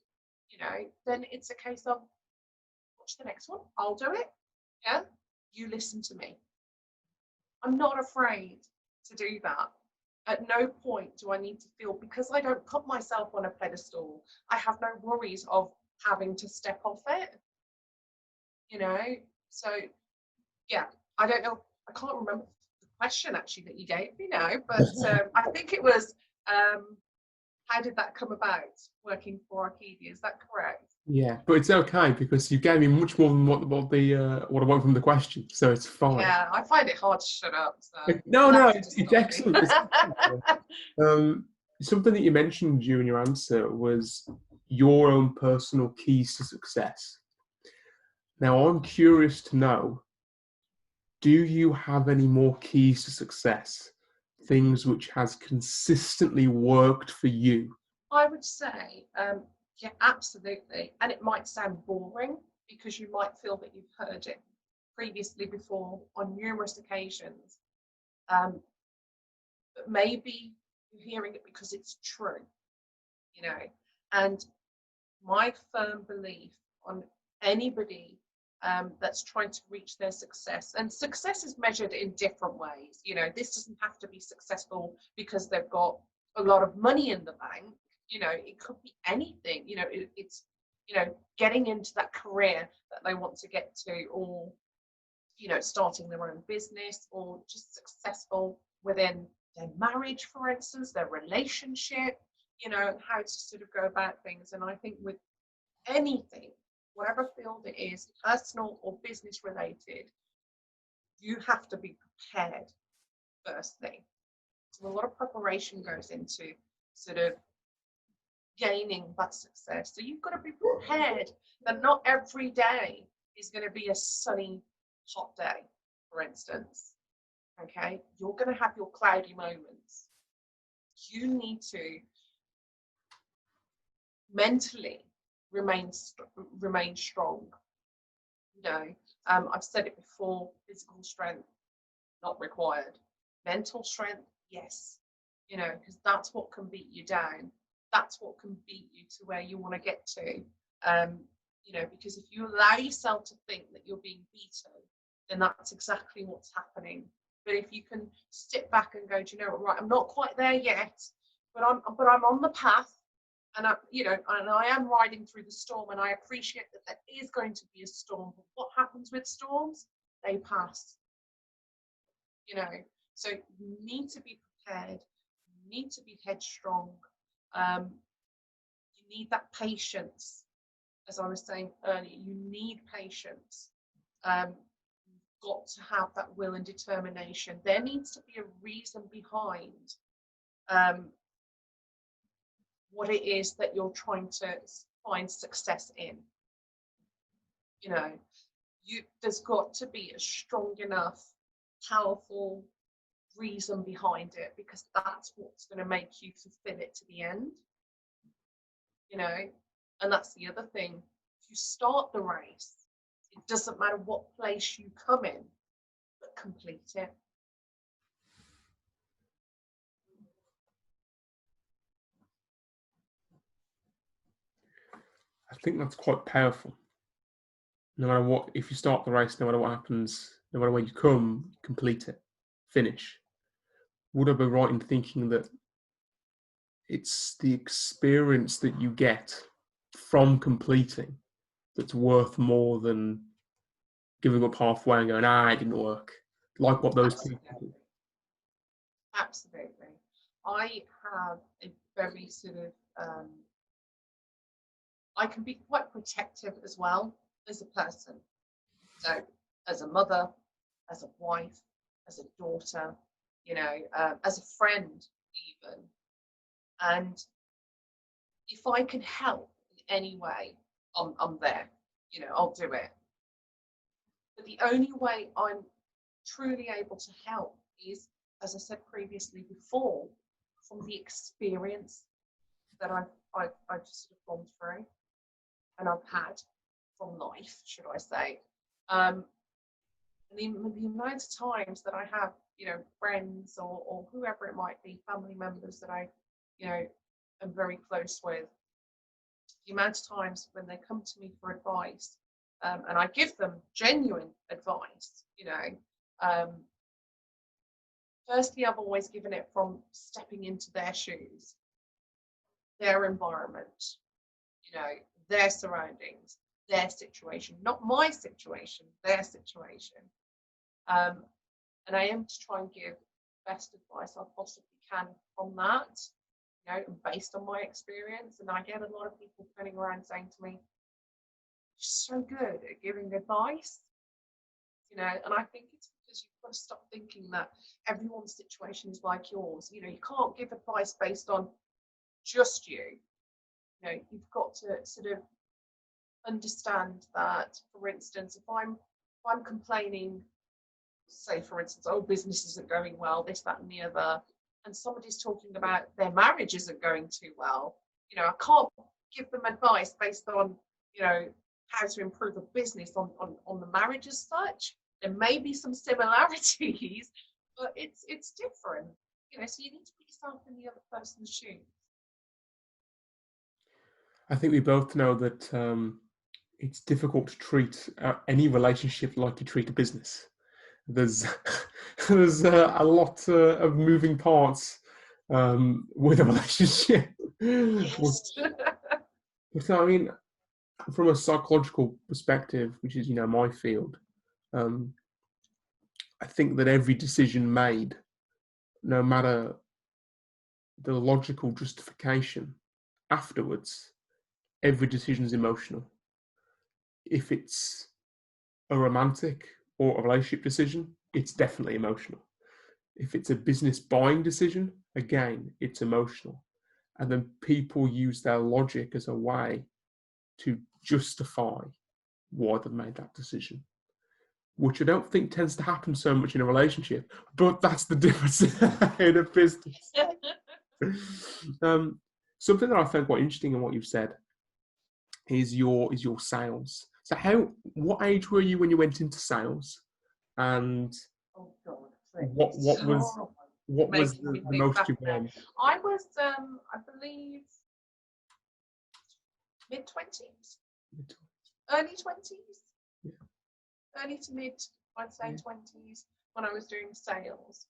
you know, then it's a case of, watch the next one. I'll do it. Yeah, you listen to me. I'm not afraid to do that. At no point do I need to feel, because I don't put myself on a pedestal, I have no worries of having to step off it, you know? So, yeah, I don't know. I can't remember the question actually that you gave me now, but I think it was, how did that come about, working for Arcadia? Is that correct? Yeah, but it's okay because you gave me much more than what I want from the question, so it's fine. Yeah, I find it hard to shut up, so No, you'll no, have to it's just stop me. excellent. It's excellent. Something that you mentioned during your answer was your own personal keys to success. Now, I'm curious to know, do you have any more keys to success? Things which has consistently worked for you? I would say, yeah, absolutely. And it might sound boring because you might feel that you've heard it previously before on numerous occasions. But maybe you're hearing it because it's true, you know. And my firm belief on anybody that's trying to reach their success, and success is measured in different ways. You know, this doesn't have to be successful because they've got a lot of money in the bank. You know, it could be anything. You know, it's, you know, getting into that career that they want to get to, or, you know, starting their own business, or just successful within their marriage, for instance, their relationship, you know, and how to sort of go about things. And I think with anything, whatever field it is, personal or business related, you have to be prepared firstly. So a lot of preparation goes into sort of gaining that success. So you've got to be prepared that not every day is going to be a sunny, hot day, for instance. Okay, you're going to have your cloudy moments. You need to mentally remain strong. You know, I've said it before, physical strength not required. Mental strength, yes. You know, because that's what can beat you down. That's what can beat you to where you want to get to. You know, because if you allow yourself to think that you're being beaten, then that's exactly what's happening. But if you can sit back and go, do you know what, right, I'm not quite there yet, but I'm on the path, and you know, and I am riding through the storm, and I appreciate that there is going to be a storm. But what happens with storms? They pass. You know, so you need to be prepared. You need to be headstrong. You need that patience, as I was saying earlier. You need patience. You've got to have that will and determination. There needs to be a reason behind what it is that you're trying to find success in. You know, there's got to be a strong enough, powerful reason behind it, because that's what's going to make you fulfill it to the end. You know, and that's the other thing. If you start the race, it doesn't matter what place you come in, but complete it. I think that's quite powerful. No matter what, if you start the race, no matter what happens, no matter where you come, complete it, finish. Would I be right in thinking that it's the experience that you get from completing that's worth more than giving up halfway and going, it didn't work? Like what those people do. Absolutely. I have a very sort of, I can be quite protective as well as a person. So, as a mother, as a wife, as a daughter, you know, as a friend, even. And if I can help in any way, I'm there. You know, I'll do it. But the only way I'm truly able to help is, as I said previously before, from the experience that I've just sort of gone through and I've had from life, should I say. The amount of times that I have, you know, friends or whoever it might be, family members that I, you know, am very close with, the amount of times when they come to me for advice and I give them genuine advice. Firstly, I've always given it from stepping into their shoes, their environment, their surroundings, their situation, not my situation, their situation. And I aim to try and give the best advice I possibly can from that, based on my experience. And I get a lot of people turning around saying to me, "You're so good at giving advice," and I think it's because you've got to stop thinking that everyone's situation is like yours. You can't give advice based on just you. You've got to sort of understand that, for instance, if I'm complaining, say for instance, oh, business isn't going well, this, that, and the other, and somebody's talking about their marriage isn't going too well, I can't give them advice based on, how to improve a business on the marriage as such. There may be some similarities, but it's different, so you need to put yourself in the other person's shoes. I think we both know that it's difficult to treat any relationship like you treat a business. There's a lot of moving parts with a relationship. Yes. So I mean, from a psychological perspective, which is my field, I think that every decision made, no matter the logical justification afterwards, every decision is emotional. If it's a romantic or a relationship decision, it's definitely emotional. If it's a business buying decision, again, it's emotional. And then people use their logic as a way to justify why they've made that decision, which I don't think tends to happen so much in a relationship, but that's the difference in a business. Something that I found quite interesting in what you've said is your sales. So what age were you when you went into sales? And oh God, what was the most you earned? I was I believe mid-20s, early 20s, yeah. Early to mid, I'd say 20s when I was doing sales.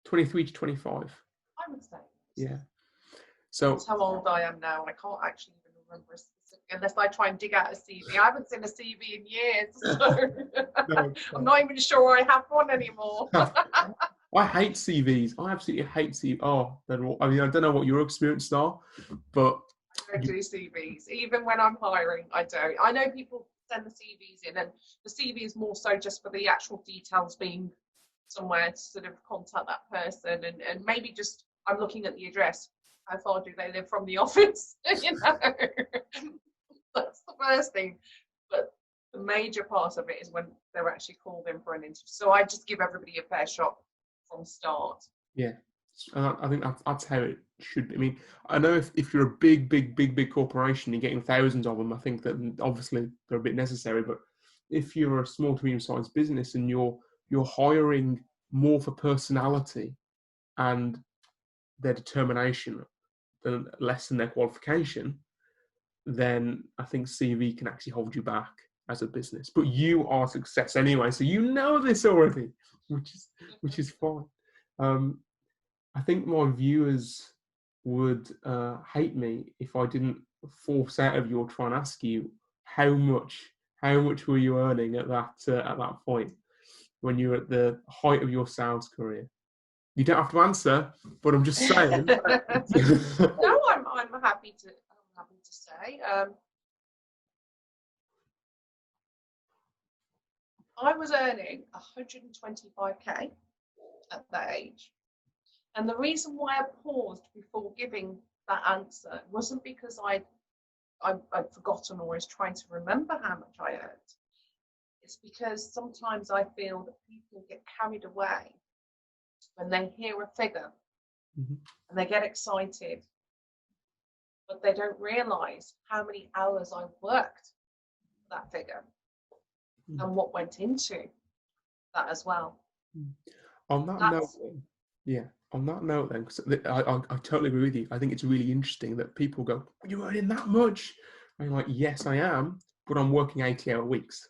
23 to 25. I would say. Yeah. So that's how old I am now. I can't actually even remember a specific, unless I try and dig out a CV. I haven't seen a CV in years, so no, I'm not even sure I have one anymore. I hate CVs. I absolutely hate CVs. Oh, I mean, I don't know what your experiences are, but I don't do CVs. Even when I'm hiring, I don't. I know people send the CVs in, and the CV is more so just for the actual details being somewhere to sort of contact that person, and maybe just I'm looking at the address. How far do they live from the office? That's the first thing. But the major part of it is when they're actually called in for an interview. So I just give everybody a fair shot from start. Yeah, I think that's how it should be. I mean, I know if you're a big corporation, you're getting thousands of them, I think that obviously they're a bit necessary. But if you're a small to medium-sized business and you're hiring more for personality and their determination than less than their qualification, then I think CV can actually hold you back as a business. But you are a success anyway, so you know this already, which is fine. I think my viewers would hate me if I didn't force out of you or try and ask you how much were you earning at that point when you were at the height of your sales career. You don't have to answer, but I'm just saying. No, I'm happy to say. I was earning 125k at that age. And the reason why I paused before giving that answer wasn't because I'd forgotten or was trying to remember how much I earned. It's because sometimes I feel that people get carried away when they hear a figure and they get excited, but they don't realise how many hours I've worked for that figure and what went into that as well. On that note, because I totally agree with you. I think it's really interesting that people go, "You're earning that much," I'm like, yes, I am, but I'm working 80-hour weeks.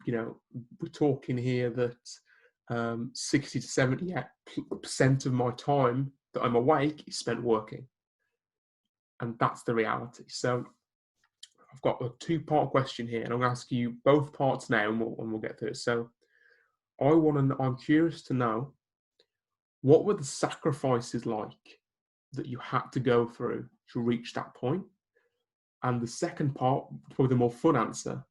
You know, we're talking here that 60 to 70% of my time that I'm awake is spent working. And that's the reality. So I've got a two-part question here, and I'm going to ask you both parts now, and we'll get through it. So I'm curious to know, what were the sacrifices like that you had to go through to reach that point? And the second part, probably the more fun answer,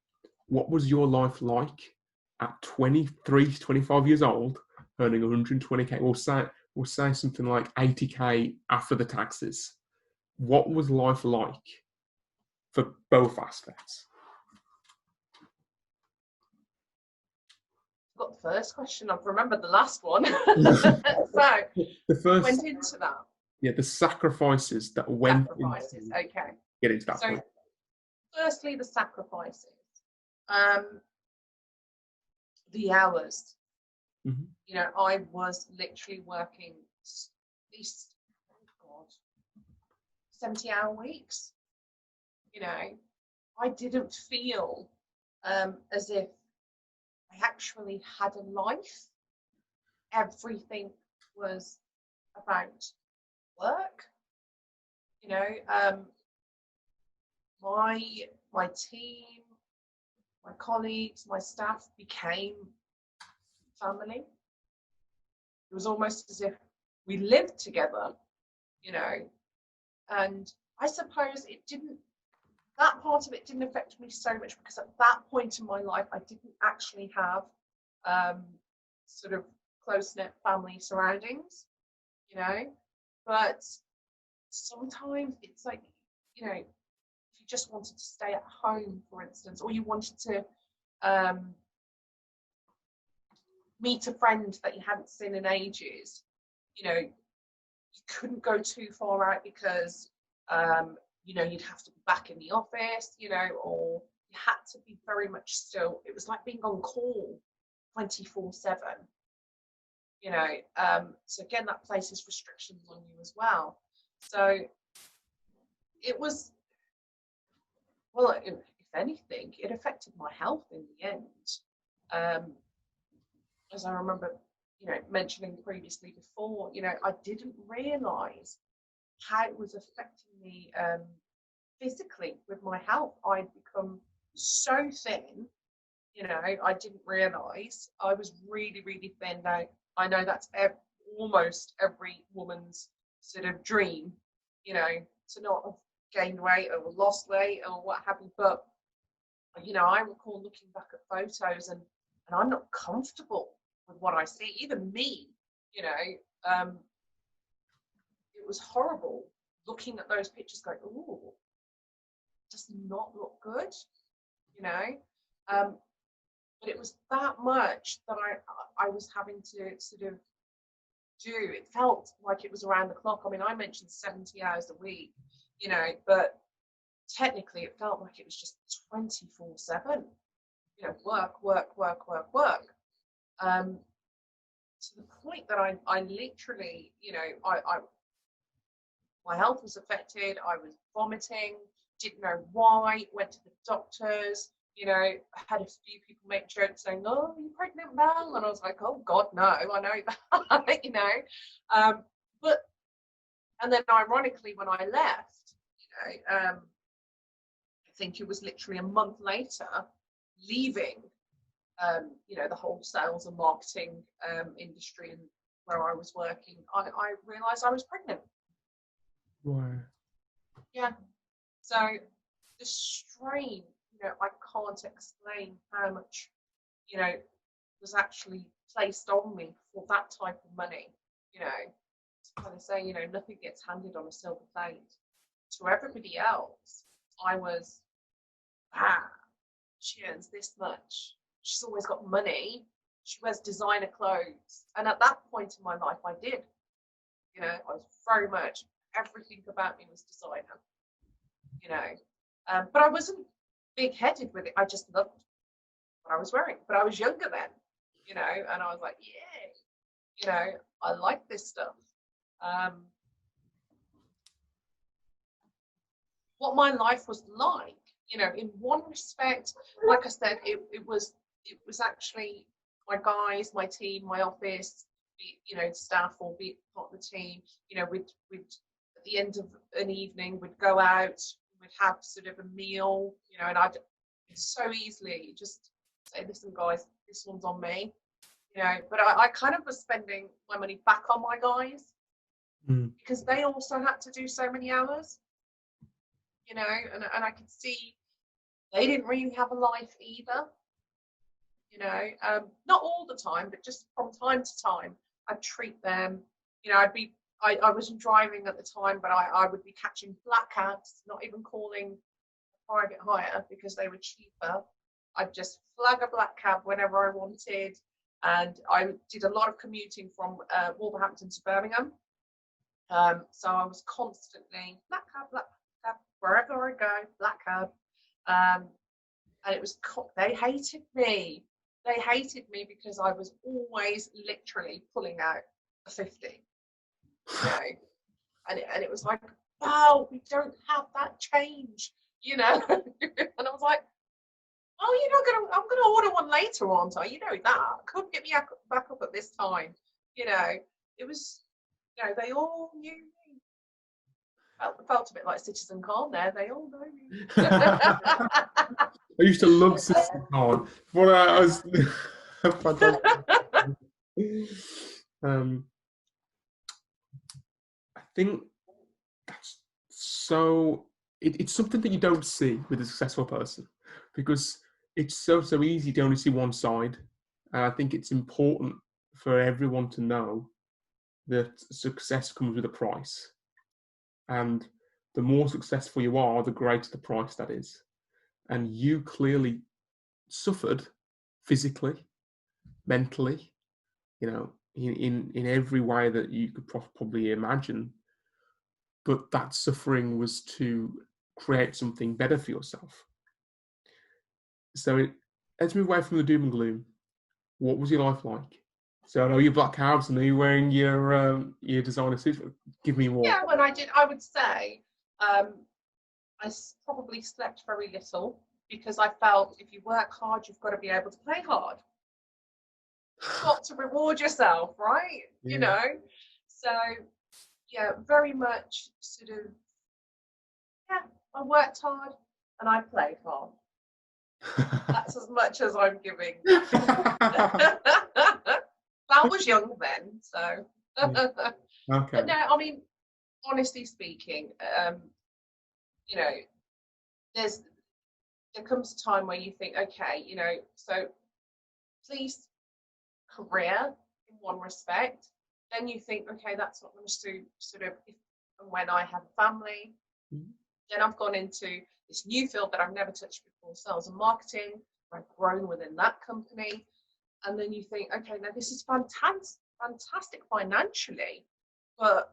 what was your life like at 23 to 25 years old, earning 120k? We'll say something like 80k after the taxes. What was life like for both aspects? Got the first question. I've remembered the last one. So The first went into that. Yeah, the sacrifices that went Sacrifices. into Okay. get into that So, point. firstly, the sacrifices. The hours. Mm-hmm. You know, I was literally working at least, oh God, 70-hour weeks. You know, I didn't feel as if I actually had a life. Everything was about work. You know, my team, my colleagues, my staff became family. It was almost as if we lived together, you know, and I suppose that part of it didn't affect me so much, because at that point in my life, I didn't actually have sort of close-knit family surroundings, you know, but sometimes it's like, you know, if you just wanted to stay at home, for instance, or you wanted to meet a friend that you hadn't seen in ages, you know, you couldn't go too far out because, you know, you'd have to be back in the office, you know, or you had to be very much still. It was like being on call 24/7, you know. So again, that places restrictions on you as well. So it was, well, if anything, it affected my health in the end. As I remember, you know, mentioning previously before, you know, I didn't realise how it was affecting me physically with my health. I'd become so thin, you know, I didn't realise I was really, really thin. Now, I know that's almost every woman's sort of dream, you know, to not have gained weight or lost weight or what have you. But, you know, I recall looking back at photos and I'm not comfortable with what I see. Even me, you know, it was horrible looking at those pictures going, ooh, does not look good, you know. But it was that much that I was having to sort of do. It felt like it was around the clock. I mean, I mentioned 70 hours a week, you know, but technically it felt like it was just 24/7, you know, work, work, work, work, work. To the point that I literally, you know, my health was affected. I was vomiting, didn't know why, went to the doctors, you know, I had a few people make jokes saying, oh, are you pregnant, Bal? And I was like, oh, God, no, I know that, you know. But, and then ironically, when I left, you know, I think it was literally a month later, leaving, you know, the whole sales and marketing industry and where I was working, I realised I was pregnant. Wow. Yeah. So the strain, you know, I can't explain how much, you know, was actually placed on me for that type of money. You know, it's kind of saying, you know, nothing gets handed on a silver plate. To everybody else, I was, she earns this much. She's always got money. She wears designer clothes. And at that point in my life, I did. You know, I was very much, everything about me was designer. You know, but I wasn't big-headed with it. I just loved what I was wearing. But I was younger then, you know, and I was like, yeah, you know, I like this stuff. What my life was like you know, in one respect, like I said, it was actually my guys, my team, my office, you know, staff or be part of the team. You know, we'd at the end of an evening, we'd go out, we'd have sort of a meal, you know, and I'd so easily just say, listen, guys, this one's on me, you know. But I kind of was spending my money back on my guys because they also had to do so many hours, you know, and I could see they didn't really have a life either, you know, not all the time, but just from time to time, I'd treat them, you know, I wasn't driving at the time, but I would be catching black cabs, not even calling private hire because they were cheaper. I'd just flag a black cab whenever I wanted. And I did a lot of commuting from Wolverhampton to Birmingham. So I was constantly black cab, wherever I go, black cab. And it was, they hated me. They hated me because I was always literally pulling out a 50. You know? and it was like, oh, we don't have that change, you know. And I was like, oh, you're not gonna, I'm gonna order one later, aren't I? You know that. Couldn't get me back up at this time. You know, it was, you know, they all knew me. Felt a bit like Citizen Khan there. They all know me. I used to love Citizen Khan. What I was I think that's so. It's something that you don't see with a successful person because it's so easy to only see one side. And I think it's important for everyone to know that success comes with a price, and the more successful you are, the greater the price that is. And you clearly suffered physically, mentally, you know, in every way that you could probably imagine. But that suffering was to create something better for yourself. So let's move away from the doom and gloom. What was your life like? So I know you're black cabs and you're wearing your designer suits. Give me more. Yeah, when I would say I probably slept very little because I felt if you work hard, you've got to be able to play hard. You've got to reward yourself, right? Yeah. You know? So, yeah, very much sort of, yeah, I worked hard and I played hard. That's as much as I'm giving. I was young then, so. Yeah. Okay. But no, I mean, honestly speaking, you know, there comes a time where you think, okay, you know, so please career in one respect, then you think, okay, that's not going to suit sort of if and when I have a family. Then I've gone into this new field that I've never touched before, sales and marketing. I've grown within that company. And then you think, okay, now this is fantastic financially, but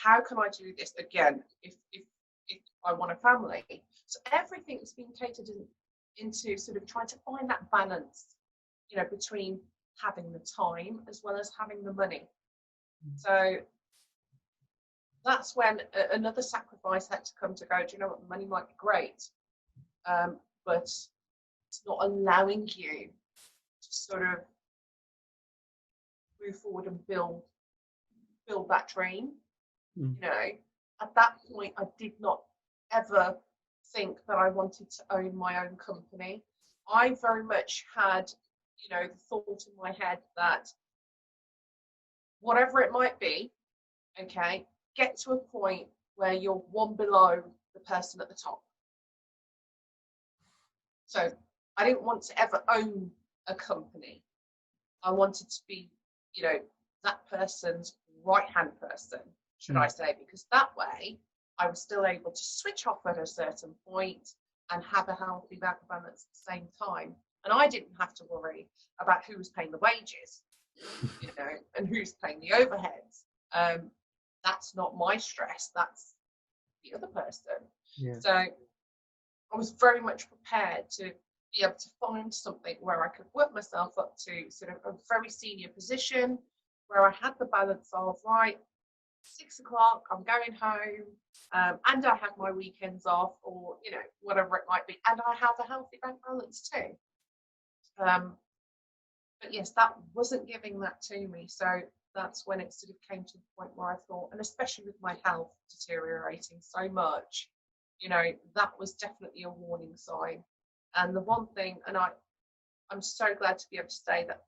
how can I do this again if I want a family? So everything's been catered into sort of trying to find that balance, you know, between having the time as well as having the money. So that's when another sacrifice had to come to go. Do you know what? Money might be great, but it's not allowing you to sort of move forward and build that dream. You know, at that point, I did not ever think that I wanted to own my own company. I very much had, you know, the thought in my head that whatever it might be, okay, get to a point where you're one below the person at the top. So I didn't want to ever own a company. I wanted to be, you know, that person's right-hand person, should I say, because that way I was still able to switch off at a certain point and have a healthy bank balance at the same time. And I didn't have to worry about who was paying the wages, you know, and who's paying the overheads. That's not my stress, that's the other person. Yeah. So I was very much prepared to be able to find something where I could work myself up to sort of a very senior position, where I had the balance of, right, 6 o'clock, I'm going home, and I have my weekends off, or whatever it might be, and I have a healthy bank balance too. But yes, that wasn't giving that to me. So that's when it sort of came to the point where I thought, and especially with my health deteriorating so much, that was definitely a warning sign. And the one thing, and I'm so glad to be able to say that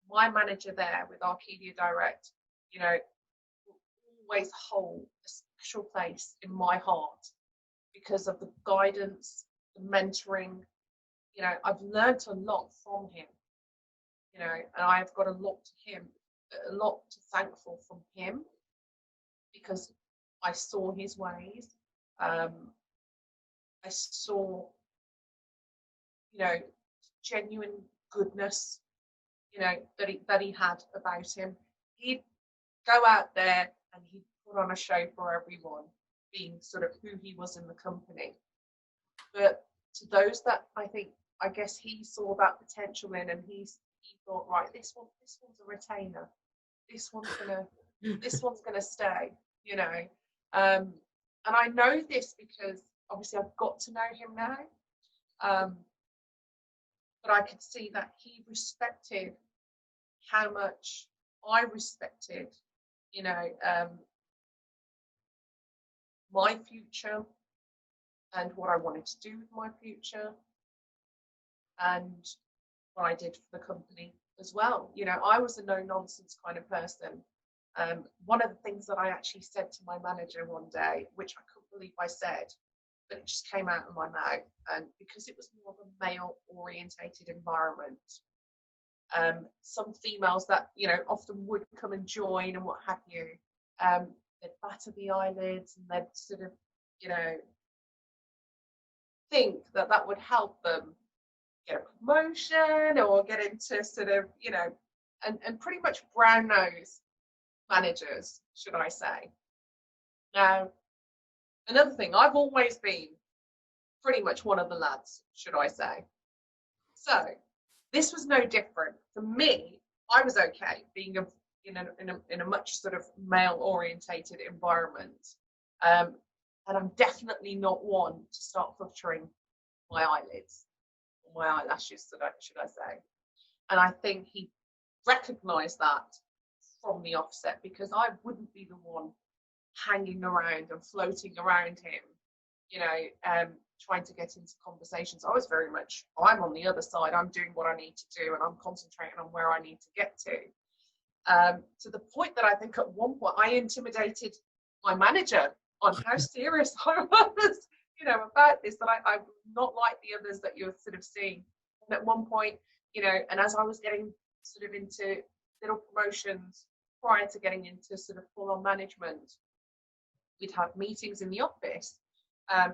my manager there with Arcadia Direct, will always hold a special place in my heart because of the guidance, the mentoring. I've learned a lot from him, and I've got a lot to thankful from him because I saw his ways. I saw, genuine goodness, that he had about him. He'd go out there and he'd put on a show for everyone, being sort of who he was in the company. But to those that I guess he saw that potential in, and he thought, right, this one's a retainer. This one's gonna stay, And I know this because obviously I've got to know him now. But I could see that he respected how much I respected, my future and what I wanted to do with my future and what I did for the company as well. I was a no-nonsense kind of person. One of the things that I actually said to my manager one day, which I couldn't believe I said, but it just came out of my mouth, and because it was more of a male-orientated environment, some females that often would come and join and what have you, they'd batter the eyelids and they'd sort of think that would help them get a promotion or get into sort of and pretty much brown nose managers, should I say. Now, another thing, I've always been pretty much one of the lads, should I say. So this was no different. For me, I was okay being in a much sort of male-orientated environment. And I'm definitely not one to start fluttering my eyelids or my eyelashes, should I say. And I think he recognised that from the offset, because I wouldn't be the one hanging around and floating around him, trying to get into conversations. I was very much, I'm on the other side, I'm doing what I need to do, and I'm concentrating on where I need to get to the point that I think at one point I intimidated my manager on how serious I was, about this, that I'm not like the others that you're sort of seeing. And at one point, and as I was getting sort of into little promotions prior to getting into sort of full-on management, we'd have meetings in the office.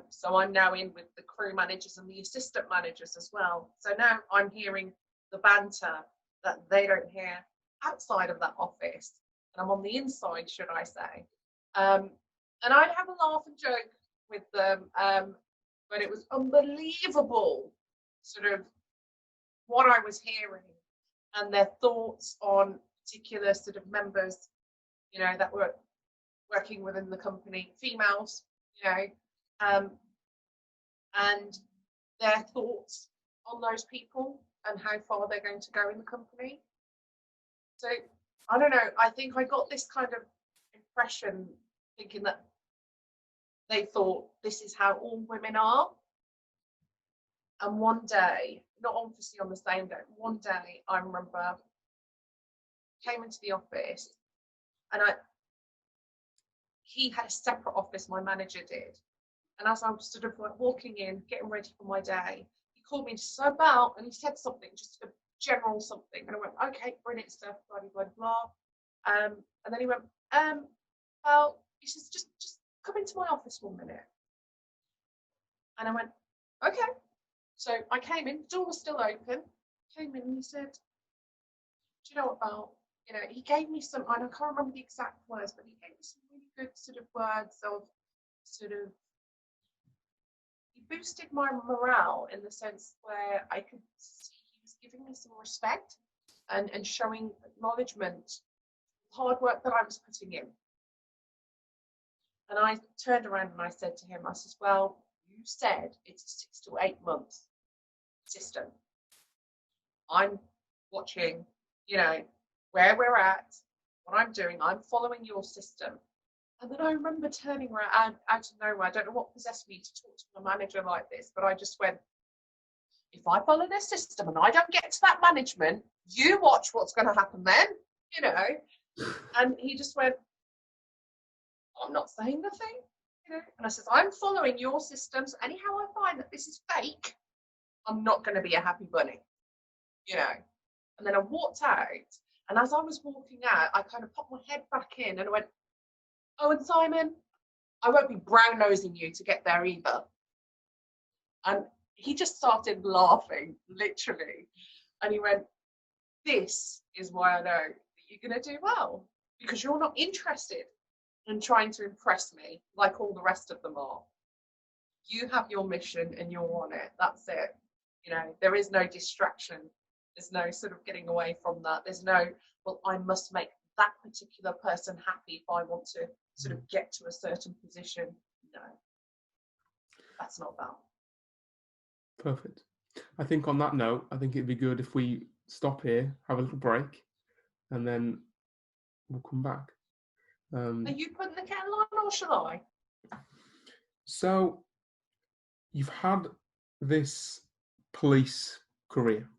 So I'm now in with the crew managers and the assistant managers as well. So now I'm hearing the banter that they don't hear outside of that office. And I'm on the inside, should I say. And I'd have a laugh and joke with them, but it was unbelievable sort of what I was hearing and their thoughts on particular sort of members, that were working within the company, females, and their thoughts on those people and how far they're going to go in the company. So I don't know, I think I got this kind of impression thinking that they thought this is how all women are. And one day, not obviously on the same day, one day I remember came into the office and he had a separate office, my manager did. And as I was sort of like walking in, getting ready for my day, he called me and said, Bal, and he said something, just a general something. And I went, okay, brilliant stuff, blah, blah, blah. And then he went, Bal, he says, just come into my office 1 minute. And I went, okay. So I came in, the door was still open, came in and he said, do you know what, Bal? He gave me some, and I can't remember the exact words, but he gave me some really good sort of words of sort of, he boosted my morale in the sense where I could see he was giving me some respect and showing acknowledgement, hard work that I was putting in. And I turned around and I said to him, I says, well, you said it's a 6 to 8 month system. I'm watching, you know, where we're at, what I'm doing. I'm following your system. And then I remember turning around out of nowhere. I don't know what possessed me to talk to my manager like this, but I just went, if I follow their system and I don't get to that management, you watch what's going to happen then, you know. And he just went, I'm not saying nothing, you know. And I said, I'm following your systems. Anyhow, I find that this is fake, I'm not going to be a happy bunny, you know. And then I walked out. And as I was walking out, I kind of popped my head back in and I went, oh, and Simon, I won't be brown nosing you to get there either. And he just started laughing, literally. And he went, this is why I know that you're going to do well, because you're not interested in trying to impress me like all the rest of them are. You have your mission and you're on it. That's it. You know, there is no distraction. There's no sort of getting away from that. There's no, well, I must make that particular person happy if I want to sort of get to a certain position. No, that's not that. Perfect. I think on that note, I think it'd be good if we stop here, have a little break, and then we'll come back. Are you putting the kettle on or shall I? So, you've had this police career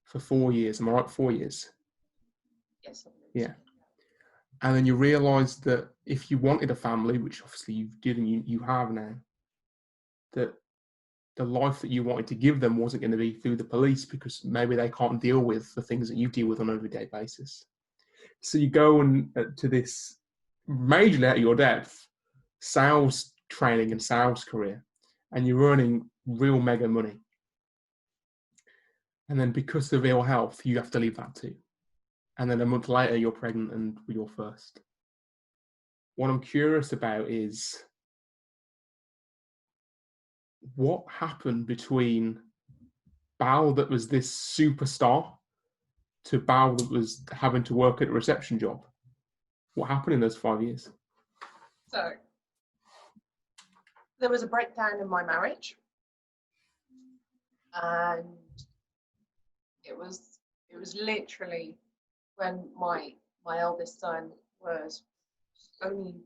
for 4 years. Am I right? 4 years? Yes. Yeah. And then you realised that if you wanted a family, which obviously you did and you have now, that the life that you wanted to give them wasn't going to be through the police because maybe they can't deal with the things that you deal with on an everyday basis. So you go and to this majorly out of your depth sales training and sales career, and you're earning real mega money. And then because of ill health, you have to leave that too. And then a month later, you're pregnant and you're first. What I'm curious about is what happened between Bal that was this superstar to Bal that was having to work at a reception job. What happened in those 5 years? So there was a breakdown in my marriage, and it was literally when my eldest son was only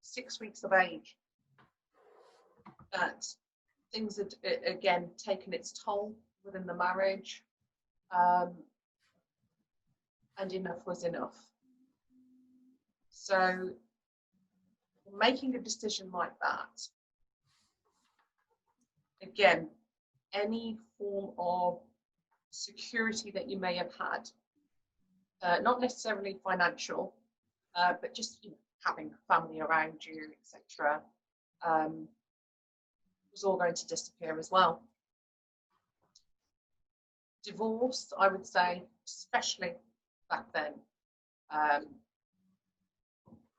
6 weeks of age that things had again taken its toll within the marriage, and enough was enough. So making a decision like that, again, any form of security that you may have had, not necessarily financial, but just having family around you, etc., was all going to disappear as well. Divorce, I would say, especially back then,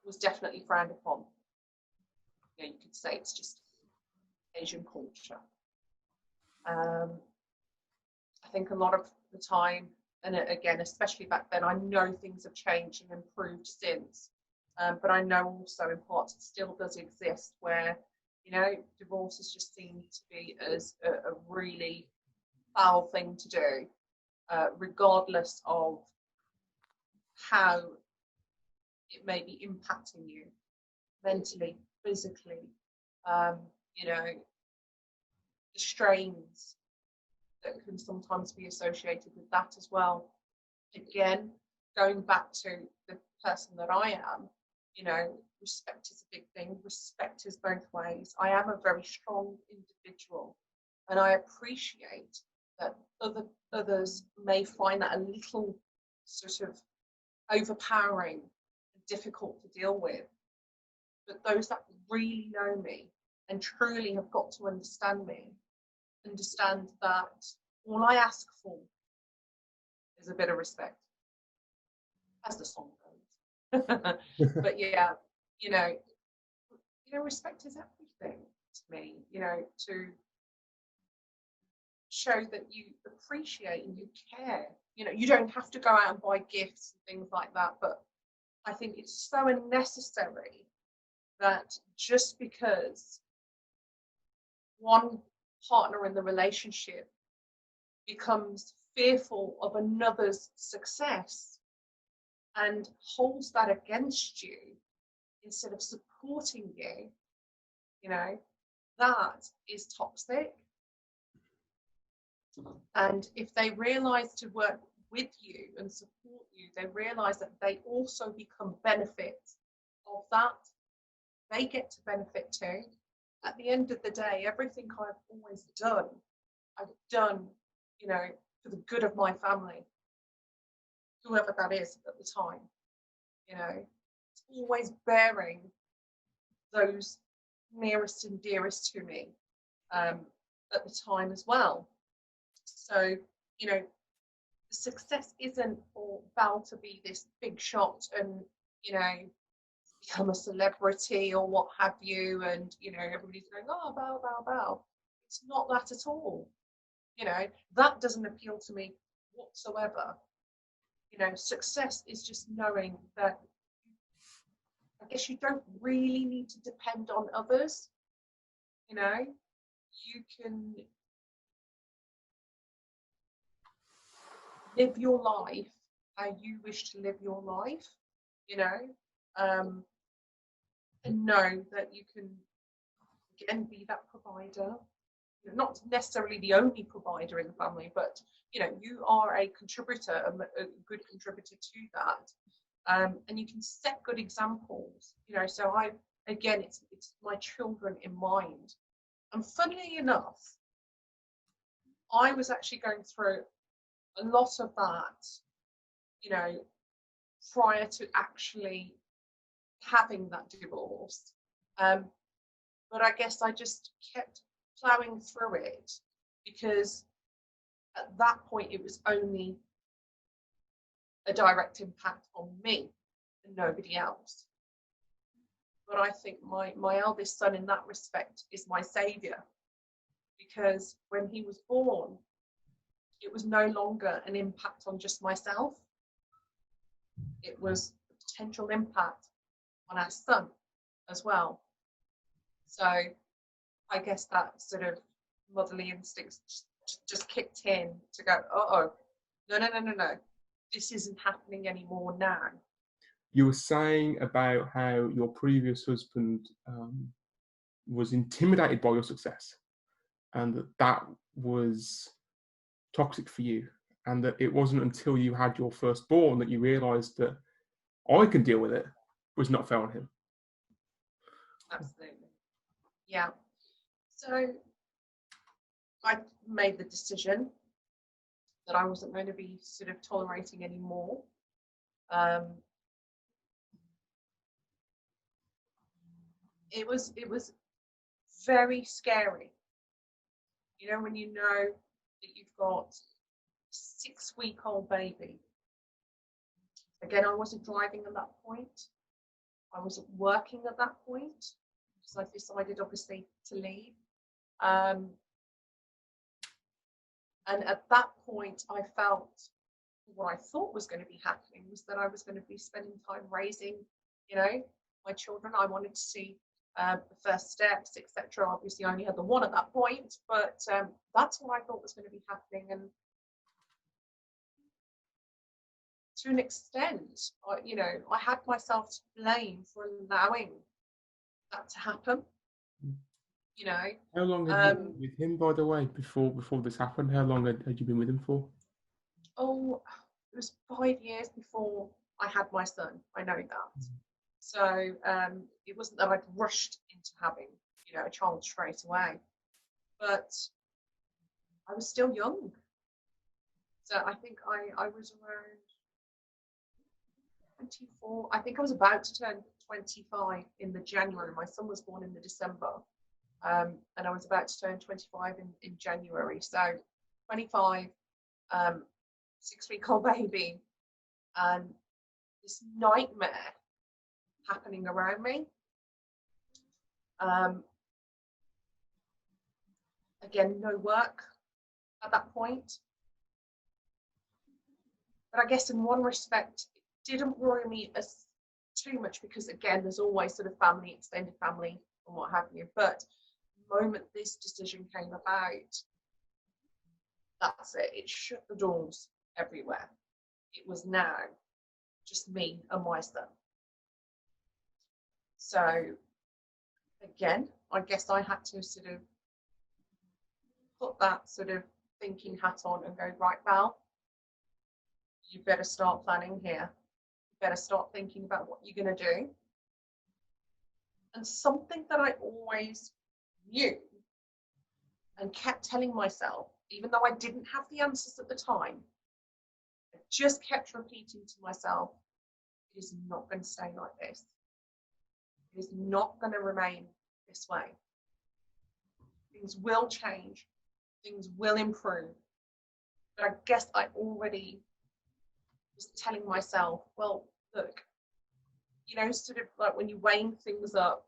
was definitely frowned upon. You could say it's just Asian culture. I think a lot of the time, and again, especially back then, I know things have changed and improved since, but I know also in parts it still does exist where, divorce is just seen to be as a really foul thing to do, regardless of how it may be impacting you mentally, physically, the strains that can sometimes be associated with that as well. Again, going back to the person that I am, respect is a big thing. Respect is both ways. I am a very strong individual, and I appreciate that others may find that a little sort of overpowering and difficult to deal with. But those that really know me and truly have got to understand me, understand that all I ask for is a bit of respect, as the song goes. But yeah, respect is everything to me. To show that you appreciate and you care. You don't have to go out and buy gifts and things like that, but I think it's so unnecessary that just because one partner in the relationship becomes fearful of another's success and holds that against you instead of supporting you, you know, that is toxic. And if they realize to work with you and support you, they realize that they also become benefit of that. They get to benefit too. At the end of the day, everything I've always done, I've done, you know, for the good of my family, whoever that is at the time. You know, it's always bearing those nearest and dearest to me at the time as well. So, you know, the success isn't for Bal to be this big shot and, you know, become a celebrity or what have you, and, you know, everybody's going, oh, Bal, Bal, Bal. It's not that at all. You know, that doesn't appeal to me whatsoever. You know, success is just knowing that I guess you don't really need to depend on others. You know, you can live your life how you wish to live your life, you know, and know that you can, again, be that provider. You're not necessarily the only provider in the family, but, you know, you are a contributor, a good contributor to that. And you can set good examples, you know. So again, it's my children in mind. And funnily enough, I was actually going through a lot of that, you know, prior to actually having that divorce. But I guess I just kept plowing through it because at that point it was only a direct impact on me and nobody else. But I think my eldest son in that respect is my savior, because when he was born, it was no longer an impact on just myself. It was a potential impact on our son as well. So I guess that sort of motherly instincts just kicked in to go, uh-oh, no. This isn't happening anymore now. You were saying about how your previous husband was intimidated by your success, and that was toxic for you, and that it wasn't until you had your firstborn that you realised that I can deal with it, was not fair on him. Absolutely. Yeah. So I made the decision that I wasn't going to be sort of tolerating anymore. It was very scary. You know, when you know that you've got a 6-week-old baby. Again, I wasn't driving at that point. I wasn't working at that point because I decided, obviously, to leave. And at that point, I felt what I thought was going to be happening was that I was going to be spending time raising, you know, my children. I wanted to see the first steps, etc. Obviously, I only had the one at that point, but that's what I thought was going to be happening. And to an extent, you know, I had myself to blame for allowing that to happen. You know. How long had you been with him, by the way, before this happened? How long had you been with him for? Oh, it was 5 years before I had my son. I know that. So it wasn't that I'd rushed into having, you know, a child straight away, but I was still young. So I think I was around 24. I think I was about to turn 25 in the January. My son was born in the December. And I was about to turn 25 in January. So 25, 6-week-old baby, and this nightmare happening around me. Again, no work at that point. But I guess in one respect, it didn't worry me as too much because, again, there's always sort of family, extended family, and what have you. But the moment this decision came about, that's it. It shut the doors everywhere. It was now just me and my son. So, again, I guess I had to sort of put that sort of thinking hat on and go, right, Bal, you better start planning here. You better start thinking about what you're going to do. And something that I always knew and kept telling myself, even though I didn't have the answers at the time, I just kept repeating to myself, it is not going to stay like this. It is not going to remain this way. Things will change. Things will improve. But I guess I already was telling myself, well, look, you know, sort of like when you're weighing things up,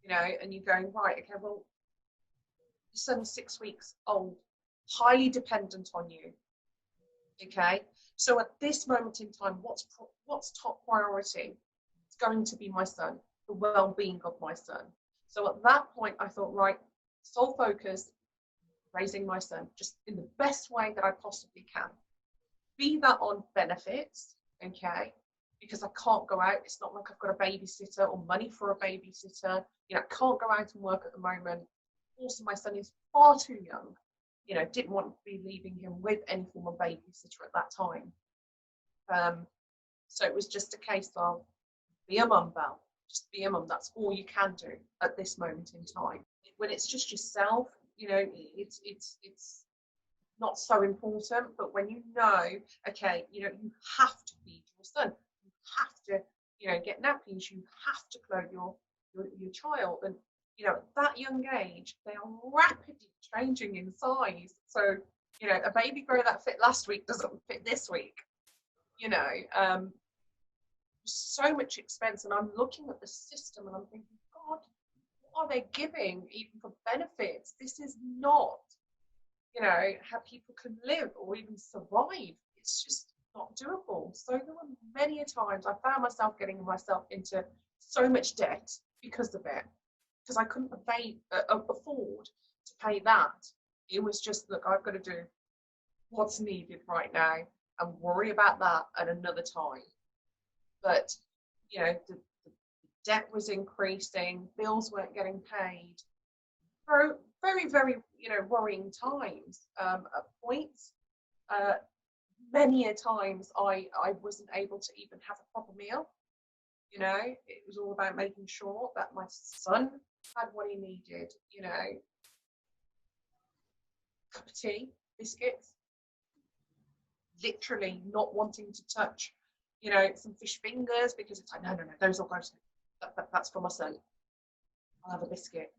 you know, and you're going, right, okay, well, your son's 6 weeks old, highly dependent on you. Okay, so at this moment in time, what's top priority? It's going to be my son, the well-being of my son. So at that point, I thought, right, sole focus, raising my son, just in the best way that I possibly can. Be that on benefits, okay, because I can't go out. It's not like I've got a babysitter or money for a babysitter. You know, I can't go out and work at the moment. Also, my son is far too young. You know, didn't want to be leaving him with any form of babysitter at that time. So it was just a case of be a mum, Bal. Just be a mum. That's all you can do at this moment in time. When it's just yourself, you know, it's not so important. But when you know, okay, you know, you have to feed your son. You have to, you know, get nappies. You have to clothe your child. And you know, at that young age, they are rapidly changing in size. So, you know, a baby grow that fit last week doesn't fit this week. You know, so much expense. And I'm looking at the system and I'm thinking, God, what are they giving even for benefits? This is not, you know, how people can live or even survive. It's just not doable. So there were many a times I found myself getting myself into so much debt because of it. Because I couldn't afford to pay that. It was just, look, I've got to do what's needed right now and worry about that at another time. But, you know, the debt was increasing, bills weren't getting paid. Very, very, very, you know, worrying times at points. Many a times I wasn't able to even have a proper meal. You know, it was all about making sure that my son had what he needed, you know, cup of tea, biscuits, literally not wanting to touch, you know, some fish fingers because it's like, no, those are gross. That's for my son. I'll have a biscuit,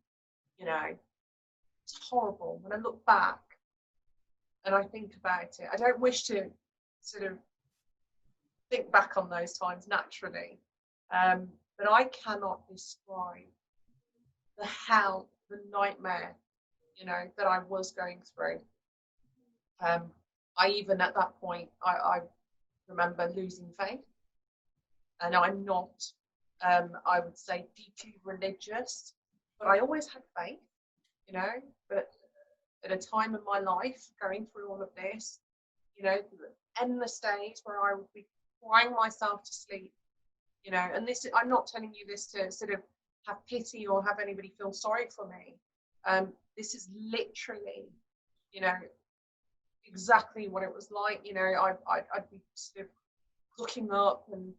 you know. It's horrible. When I look back and I think about it, I don't wish to sort of think back on those times naturally, but I cannot describe the hell, the nightmare, you know, that I was going through. I even at that point, I remember losing faith. And I'm not, I would say, deeply religious, but I always had faith, you know. But at a time in my life, going through all of this, you know, endless days where I would be crying myself to sleep, you know. And this, I'm not telling you this to sort of have pity or have anybody feel sorry for me. This is literally, you know, exactly what it was like. You know, I'd be sort of looking up and,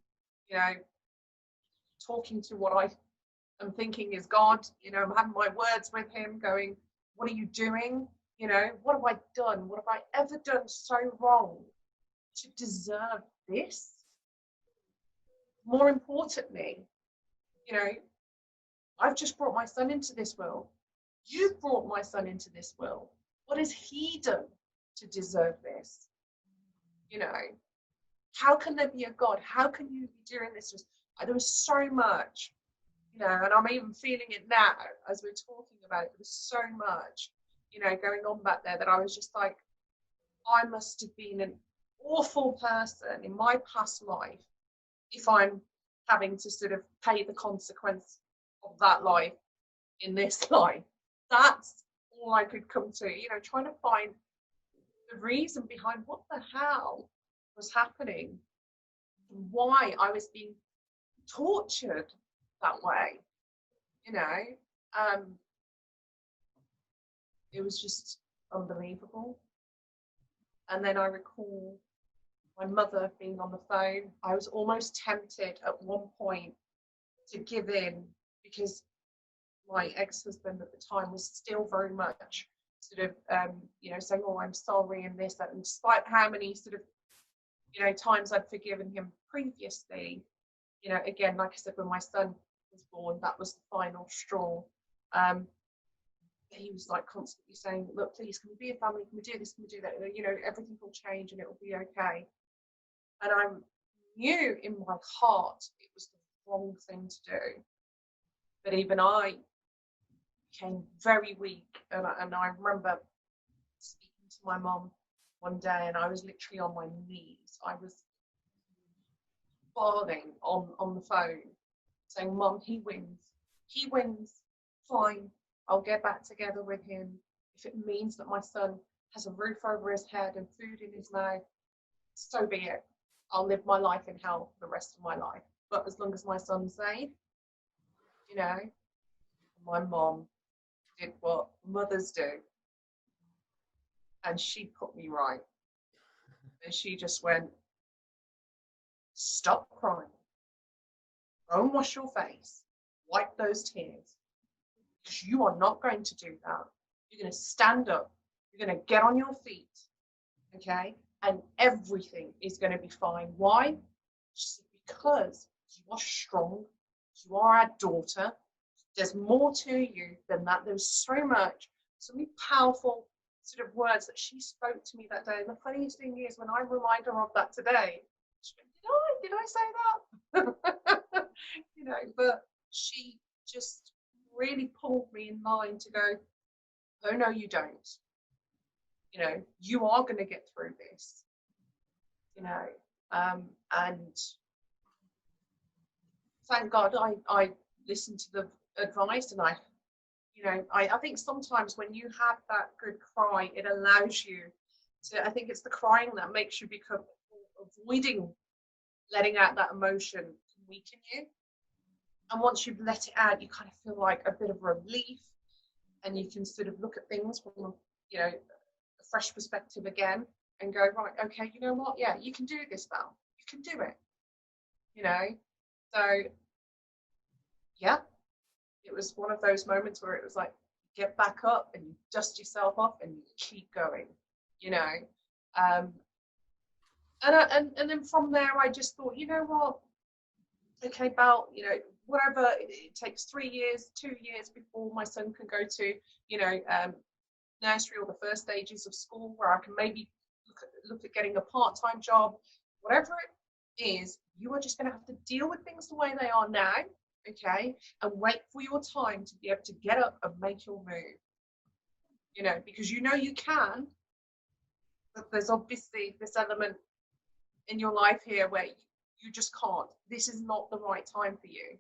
you know, talking to what I am thinking is God. You know, I'm having my words with him going, what are you doing? You know, what have I done? What have I ever done so wrong to deserve this? More importantly, you know, I've just brought my son into this world. You've brought my son into this world. What has he done to deserve this? You know, how can there be a God? How can you be doing this? There was so much, you know, and I'm even feeling it now as we're talking about it. There was so much, you know, going on back there that I was just like, I must have been an awful person in my past life if I'm having to sort of pay the consequence of that life in this life. That's all I could come to, trying to find the reason behind what the hell was happening, why I was being tortured that way, it was just unbelievable. And then I recall my mother being on the phone. I was almost tempted at one point to give in, because my ex-husband at the time was still very much sort of, saying, oh, I'm sorry, and this, that, and despite how many sort of, times I'd forgiven him previously, again, like I said, when my son was born, that was the final straw. He was like constantly saying, look, please, can we be a family? Can we do this? Can we do that? Everything will change and it will be okay. And I knew in my heart it was the wrong thing to do. But even I became very weak. And I remember speaking to my mom one day, and I was literally on my knees. I was bawling on the phone, saying, Mom, he wins. He wins. Fine. I'll get back together with him. If it means that my son has a roof over his head and food in his mouth, so be it. I'll live my life in hell for the rest of my life. But as long as my son's safe, my mom did what mothers do. And she put me right. And she just went, stop crying. Go and wash your face. Wipe those tears. Because you are not going to do that. You're going to stand up. You're going to get on your feet. Okay? And everything is going to be fine. Why? Because you are strong. You are our daughter. There's more to you than that. There's so many powerful sort of words that she spoke to me that day. And the funniest thing is, when I remind her of that today, she went, did I say that? But she just really pulled me in line to go, oh no, you don't. You are going to get through this. And thank God I listened to the advice, and I think sometimes when you have that good cry, it allows you to, I think it's the crying that makes you become avoiding letting out that emotion can weaken you. And once you've let it out, you kind of feel like a bit of relief, and you can sort of look at things from, a fresh perspective again and go, right, okay, you know what? Yeah, you can do this, Bal. You can do it. So, yeah, it was one of those moments where it was like, get back up and you dust yourself off and you keep going, and then from there, I just thought, you know what? Okay, Bal, whatever, it takes 3 years, 2 years before my son can go to, nursery or the first stages of school, where I can maybe look at getting a part-time job, whatever it is, you are just going to have to deal with things the way they are now, okay, and wait for your time to be able to get up and make your move, because you can, but there's obviously this element in your life here where you just can't. This is not the right time for you,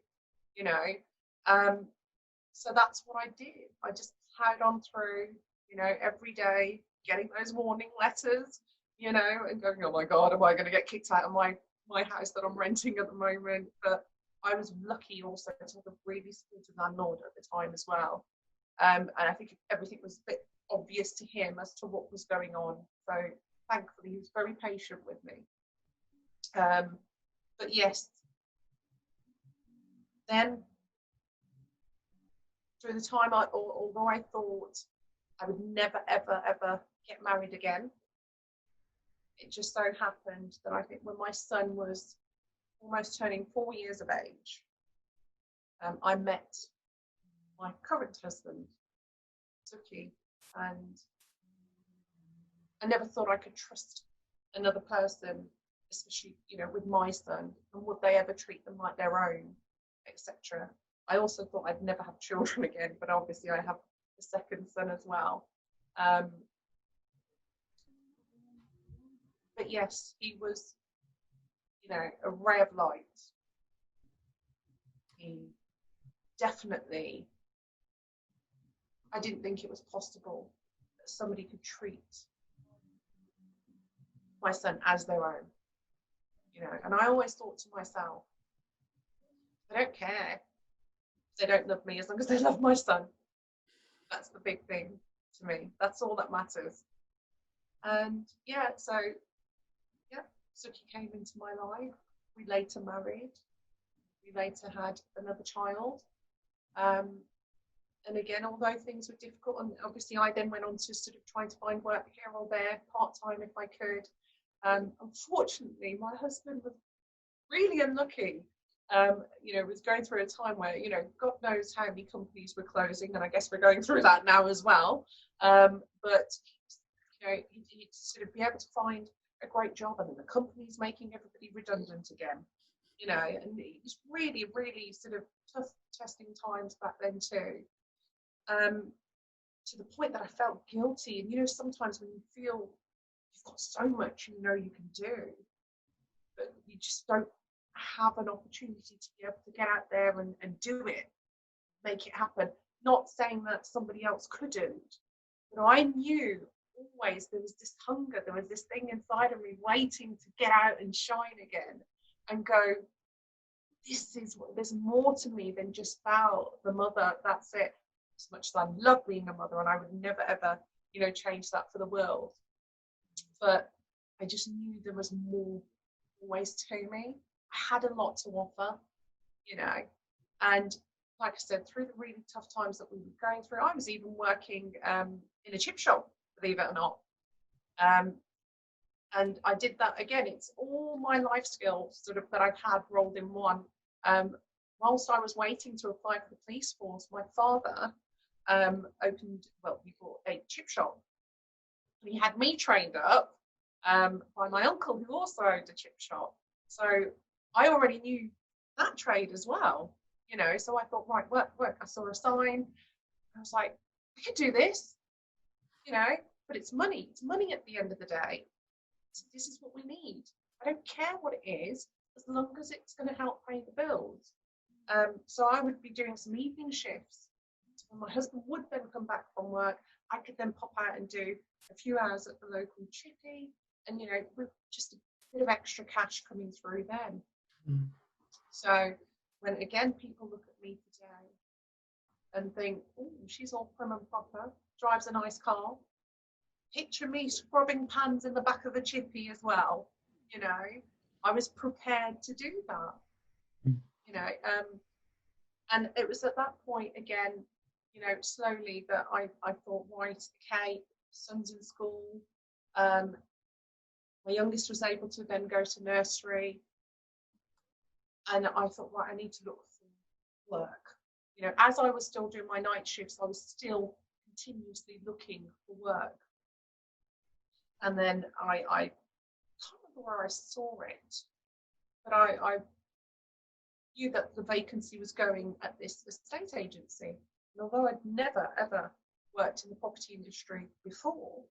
so that's what I did. I just plowed on through, every day, getting those warning letters, and going, oh my God, am I going to get kicked out of my house that I'm renting at the moment? But I was lucky also to have a really supportive landlord at the time as well. And I think everything was a bit obvious to him as to what was going on. So thankfully, he was very patient with me. But yes, then through the time, although I thought I would never, ever, ever get married again, it just so happened that I think when my son was almost turning 4 years of age, I met my current husband, Suki, and I never thought I could trust another person, especially, with my son, and would they ever treat them like their own, etc. I also thought I'd never have children again, but obviously I have a second son as well. But yes, he was, a ray of light. he definitely, I didn't think it was possible that somebody could treat my son as their own, you know. And I always thought to myself, I don't care if they don't love me as long as they love my son. That's the big thing to me. That's all that matters. And yeah, so yeah, Suki came into my life. We later married. We later had another child. And again, although things were difficult, and obviously I then went on to sort of trying to find work here or there, part-time if I could. Unfortunately, my husband was really unlucky. You know, was going through a time where, you know, God knows how many companies were closing, and I guess we're going through that now as well. But you know, he'd sort of be able to find a great job, and then the company's making everybody redundant again. You know, and it was really, really sort of tough testing times back then too. To the point that I felt guilty. And you know, sometimes when you feel you've got so much you know you can do, but you just don't have an opportunity to be able to get out there and do it, make it happen. Not saying that somebody else couldn't, but I knew always there was this hunger, there was this thing inside of me waiting to get out and shine again and go, this is what, there's more to me than just Bal, the mother, that's it. As much as I love being a mother, and I would never ever, you know, change that for the world, but I just knew there was more always to me. I had a lot to offer, you know, and like I said, through the really tough times that we were going through, I was even working in a chip shop, believe it or not. And I did that again. It's all my life skills sort of that I've had rolled in one. Whilst I was waiting to apply for the police force, my father opened, well, we bought a chip shop. He had me trained up by my uncle, who also owned a chip shop. So I already knew that trade as well, you know. So I thought, right, work. I saw a sign. I was like, I could do this, you know, but it's money. It's money at the end of the day. So this is what we need. I don't care what it is, as long as it's going to help pay the bills. So I would be doing some evening shifts. So when my husband would then come back from work, I could then pop out and do a few hours at the local chippy, and you know, with just a bit of extra cash coming through then. So when again people look at me today and think, oh, she's all prim and proper, drives a nice car, picture me scrubbing pans in the back of the chippy as well, you know, I was prepared to do that, you know. And it was at that point again, you know, slowly that I thought, right, okay, son's in school. My youngest was able to then go to nursery. And I thought, right, I need to look for work. You know, as I was still doing my night shifts, I was still continuously looking for work. And then I can't remember where I saw it, but I knew that the vacancy was going at this estate agency. And although I'd never, ever worked in the property industry before,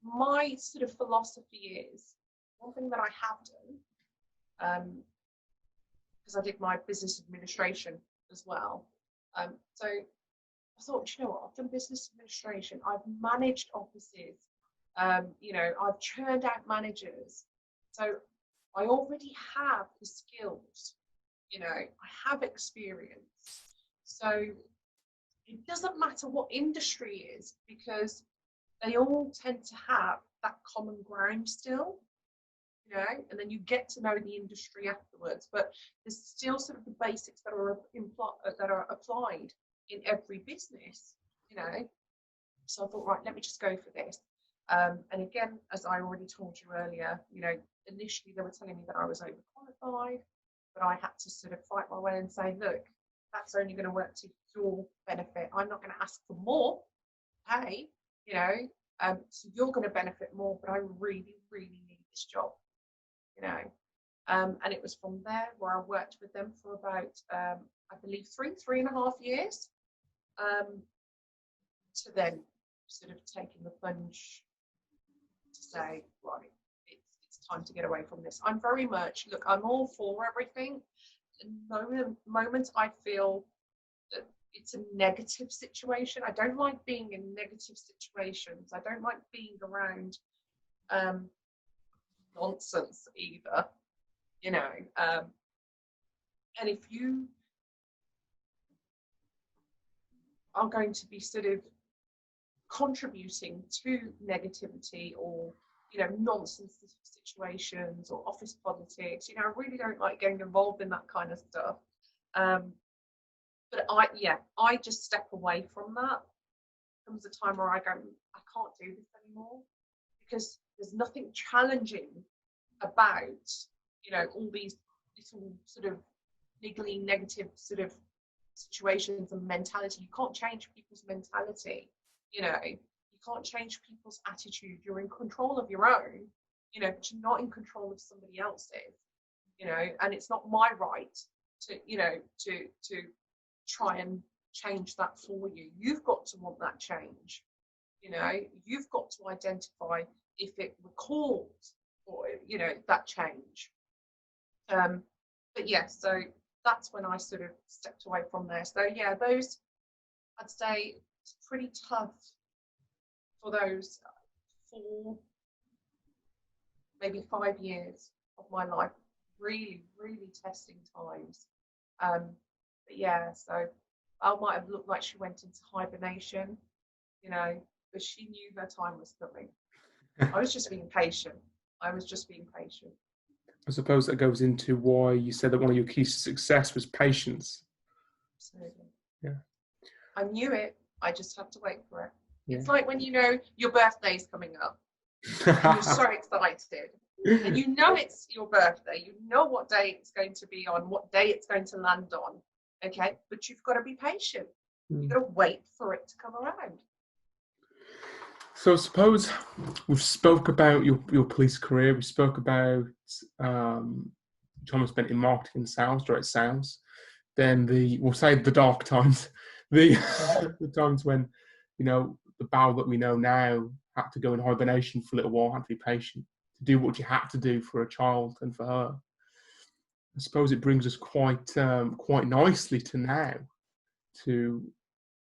my sort of philosophy is, one thing that I have done, because I did my business administration as well. So I thought, you know what, I've done business administration, I've managed offices, you know, I've churned out managers. So I already have the skills, you know, I have experience. So it doesn't matter what industry it is, because they all tend to have that common ground still, you know, and then you get to know the industry afterwards. But there's still sort of the basics that are applied in every business, you know. So I thought, right, let me just go for this. And again, as I already told you earlier, you know, initially they were telling me that I was overqualified, but I had to sort of fight my way and say, look, that's only going to work to your benefit. I'm not going to ask for more pay, you know, so you're going to benefit more, but I really, really need this job, you know. And it was from there where I worked with them for about, I believe, 3.5 years, to then sort of taking the plunge to say, right, it's time to get away from this. I'm very much, look, I'm all for everything. No moment I feel that it's a negative situation. I don't like being in negative situations. I don't like being around nonsense either, you know. And if you are going to be sort of contributing to negativity or, you know, nonsense situations or office politics, you know, I really don't like getting involved in that kind of stuff. But I just step away from that. There comes a time where I go, I can't do this anymore, because there's nothing challenging about, you know, all these little sort of niggly negative sort of situations and mentality. You can't change people's mentality, you know, you can't change people's attitude. You're in control of your own, you know, but you're not in control of somebody else's, you know, and it's not my right to, you know, to try and change that for you. You've got to want that change, you know, you've got to identify if it recalls or, you know, that change. But yeah, so that's when I sort of stepped away from there. So yeah, those, I'd say it's pretty tough for those 4, maybe 5 years of my life. Really, really testing times. But yeah, so Al might have looked like she went into hibernation, you know, but she knew her time was coming. I was just being patient. I suppose that goes into why you said that one of your keys to success was patience. Absolutely. Yeah. I knew it. I just had to wait for it. Yeah. It's like when you know your birthday's coming up and you're so excited. And you know it's your birthday. You know what day it's going to be on, what day it's going to land on. Okay? But you've got to be patient. You've got to wait for it to come around. So I suppose we've spoke about your police career. We spoke about time spent in marketing and sales, direct sales. Then we'll say the dark times, the times when, you know, the Bal that we know now had to go in hibernation for a little while, had to be patient, to do what you had to do for a child and for her. I suppose it brings us quite nicely to now, to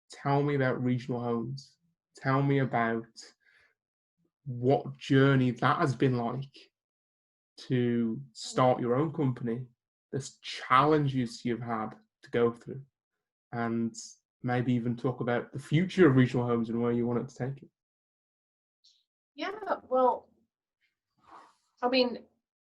tell me about regional homes. Tell me about what journey that has been like to start your own company, the challenges you've had to go through, and maybe even talk about the future of regional homes and where you want it to take it. Yeah, well, I mean,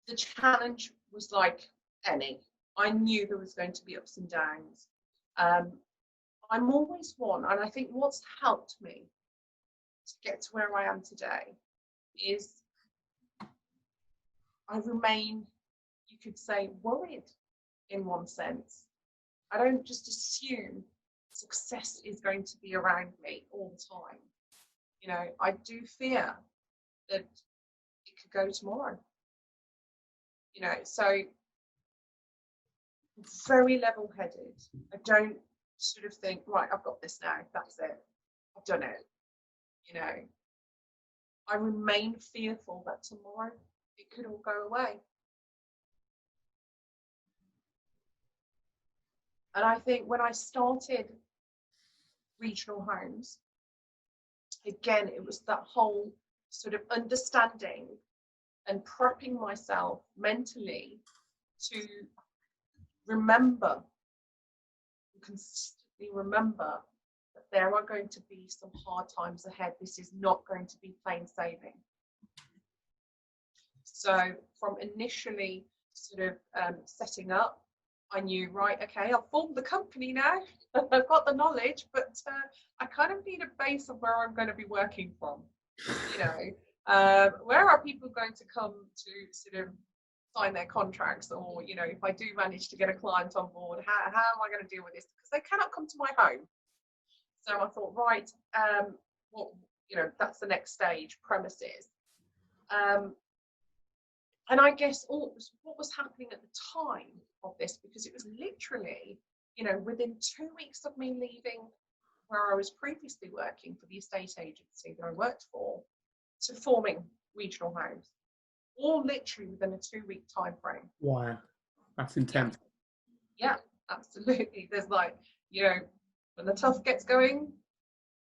the challenge was like any. I knew there was going to be ups and downs. I'm always one, and I think what's helped me to get to where I am today is I remain, you could say, worried in one sense. I don't just assume success is going to be around me all the time. You know, I do fear that it could go tomorrow. You know, so very level-headed. I don't sort of think, right, I've got this now, that's it, I've done it. You know, I remain fearful that tomorrow it could all go away. And I think when I started regional homes, again, it was that whole sort of understanding and prepping myself mentally to remember, consistently remember that there are going to be some hard times ahead. This is not going to be plain sailing. So from initially sort of setting up, I knew, right, okay, I've formed the company now. I've got the knowledge, but I kind of need a base of where I'm going to be working from. You know, where are people going to come to sort of sign their contracts, or, you know, if I do manage to get a client on board, how am I going to deal with this? Because they cannot come to my home. So I thought, right, well, you know, that's the next stage, premises. And I guess what was happening at the time of this, because it was literally, you know, within 2 weeks of me leaving where I was previously working for the estate agency that I worked for, to forming regional homes. all literally within a 2-week time frame. Wow, that's Yeah, intense. yeah, absolutely. There's like, you know, when the tough gets going,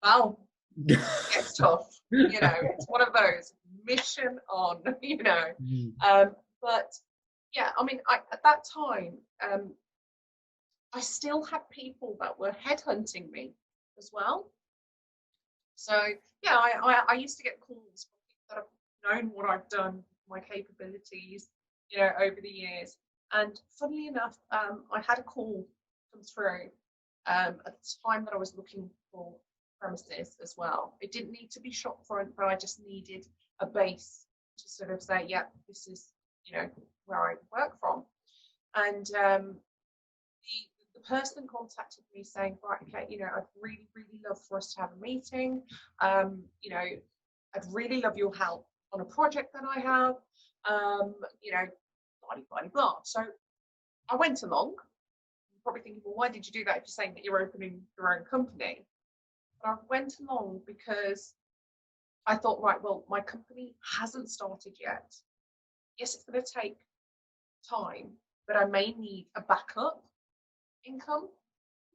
well, gets tough. You know, it's one of those mission on. You know, Mm. but yeah, I mean, at that time, I still had people that were headhunting me as well. So yeah, I used to get calls from people that have known what I've done, my capabilities, you know, over the years. And funnily enough, I had a call come through at the time that I was looking for premises as well. It didn't need to be shopfront, but I just needed a base to sort of say, yeah, this is, you know, where I work from. And the person contacted me saying, right, okay, you know, I'd really, really love for us to have a meeting. You know, I'd really love your help on a project that I have. You know, blah, blah, blah. So I went along. You're probably thinking, well, why did you do that if you're saying that you're opening your own company? But I went along because I thought, right, well, my company hasn't started yet. Yes, it's going to take time, but I may need a backup income,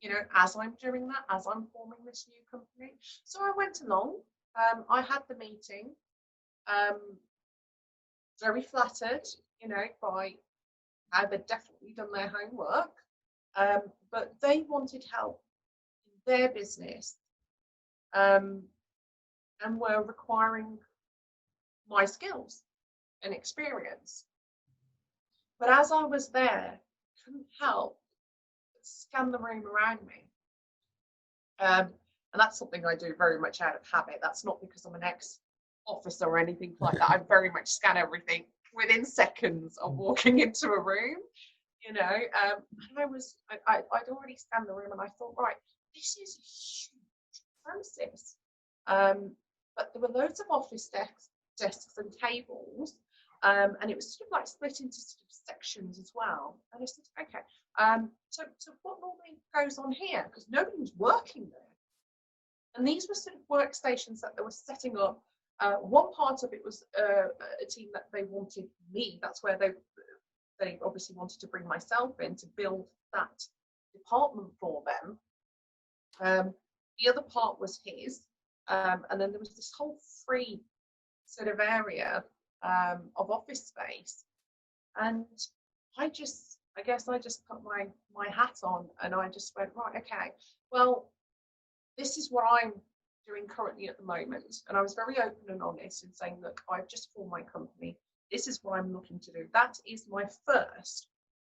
you know, as I'm doing that, as I'm forming this new company. So I went along. I had the meeting, um, very flattered, you know, by how they'd definitely done their homework. But they wanted help in their business, um, and were requiring my skills and experience. But as I was there, I couldn't help but scan the room around me. And that's something I do very much out of habit. That's not because I'm an ex-officer or anything like that. I very much scan everything within seconds of walking into a room, you know. And I'd already scanned the room and I thought, right, this is a huge premises. But there were loads of office desks and tables, and it was sort of like split into sort of sections as well. And I said, okay, so what normally goes on here? Because nobody was working there. And these were sort of workstations that they were setting up. One part of it was a team that they wanted me. That's where they obviously wanted to bring myself in to build that department for them. The other part was his, and then there was this whole free sort of area of office space. And I guess I just put my hat on and I just went, right, okay, well, this is what I'm doing currently at the moment. And I was very open and honest in saying, look, I've just formed my company. This is what I'm looking to do. That is my first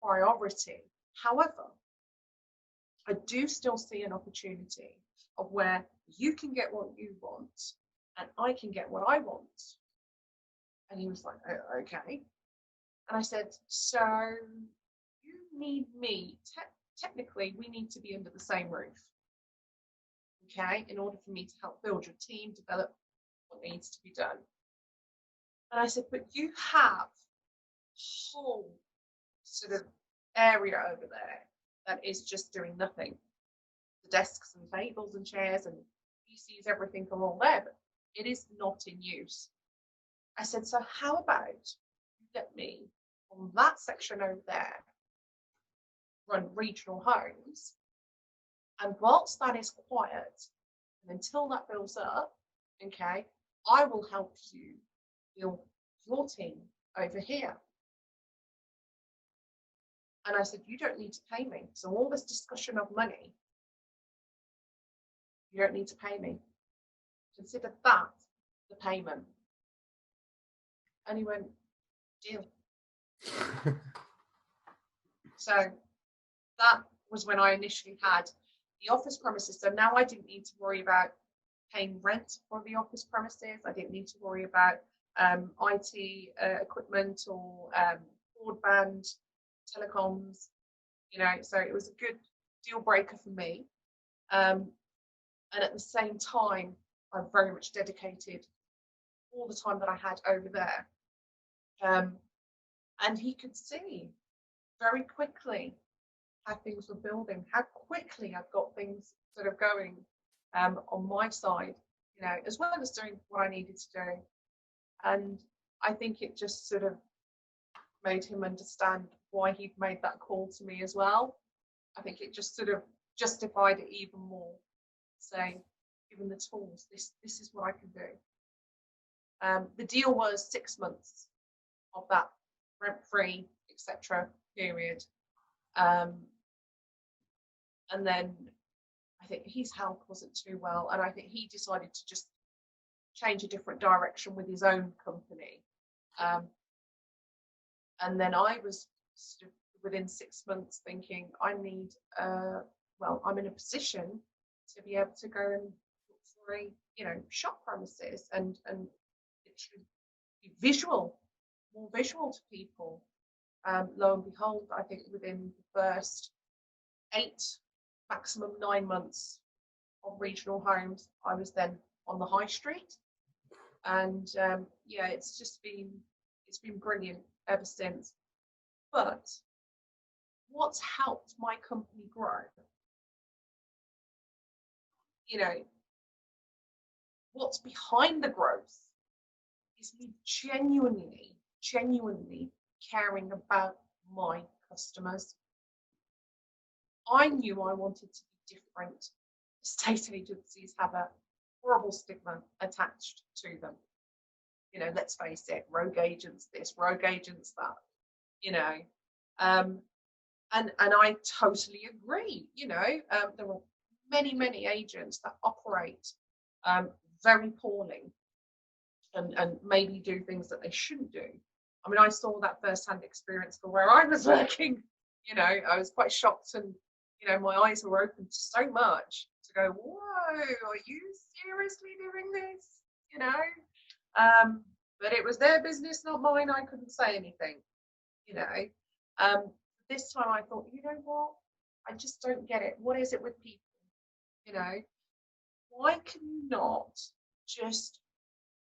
priority. However, I do still see an opportunity of where you can get what you want and I can get what I want. And he was like, oh, okay. And I said, so you need me. Technically, we need to be under the same roof. Okay, in order for me to help build your team, develop what needs to be done. And I said, but you have a whole sort of area over there that is just doing nothing. The desks and tables and chairs and PCs, everything are all there, but it is not in use. I said, so how about you let me, on that section over there, run regional homes, and whilst that is quiet, and until that builds up, okay, I will help you build your team over here. And I said, you don't need to pay me. So all this discussion of money, you don't need to pay me. Consider that the payment. And he went, deal. So that was when I initially had the office premises. So now I didn't need to worry about paying rent for the office premises. I didn't need to worry about IT equipment or broadband, telecoms, you know, so it was a good deal breaker for me. And at the same time, I very much dedicated all the time that I had over there. And he could see very quickly how things were building, how quickly I've got things sort of going on my side, you know, as well as doing what I needed to do. And I think it just sort of made him understand why he'd made that call to me as well. I think it just sort of justified it even more, saying, given the tools, this is what I can do. The deal was 6 months of that rent-free, etc. period. And then I think his health wasn't too well, and I think he decided to just change a different direction with his own company. And then I was sort of within 6 months thinking, I need, well, I'm in a position to be able to go and look for a, shop premises and it should be visual, more visual to people. Lo and behold, I think within the first 8, maximum 9 months of regional homes, I was then on the high street. And yeah, it's been brilliant ever since. But what's helped my company grow, what's behind the growth is me genuinely caring about my customers. I knew I wanted to be different. Estate agencies have a horrible stigma attached to them. Let's face it, rogue agents this, rogue agents that, and I totally agree. There are many agents that operate very poorly and maybe do things that they shouldn't do. I mean, I saw that first-hand experience for where I was working. I was quite shocked, and my eyes were open to so much to go, whoa, are you seriously doing this? But it was their business, not mine. I couldn't say anything. This time I thought, you know what? I just don't get it. What is it with people? Why can you not just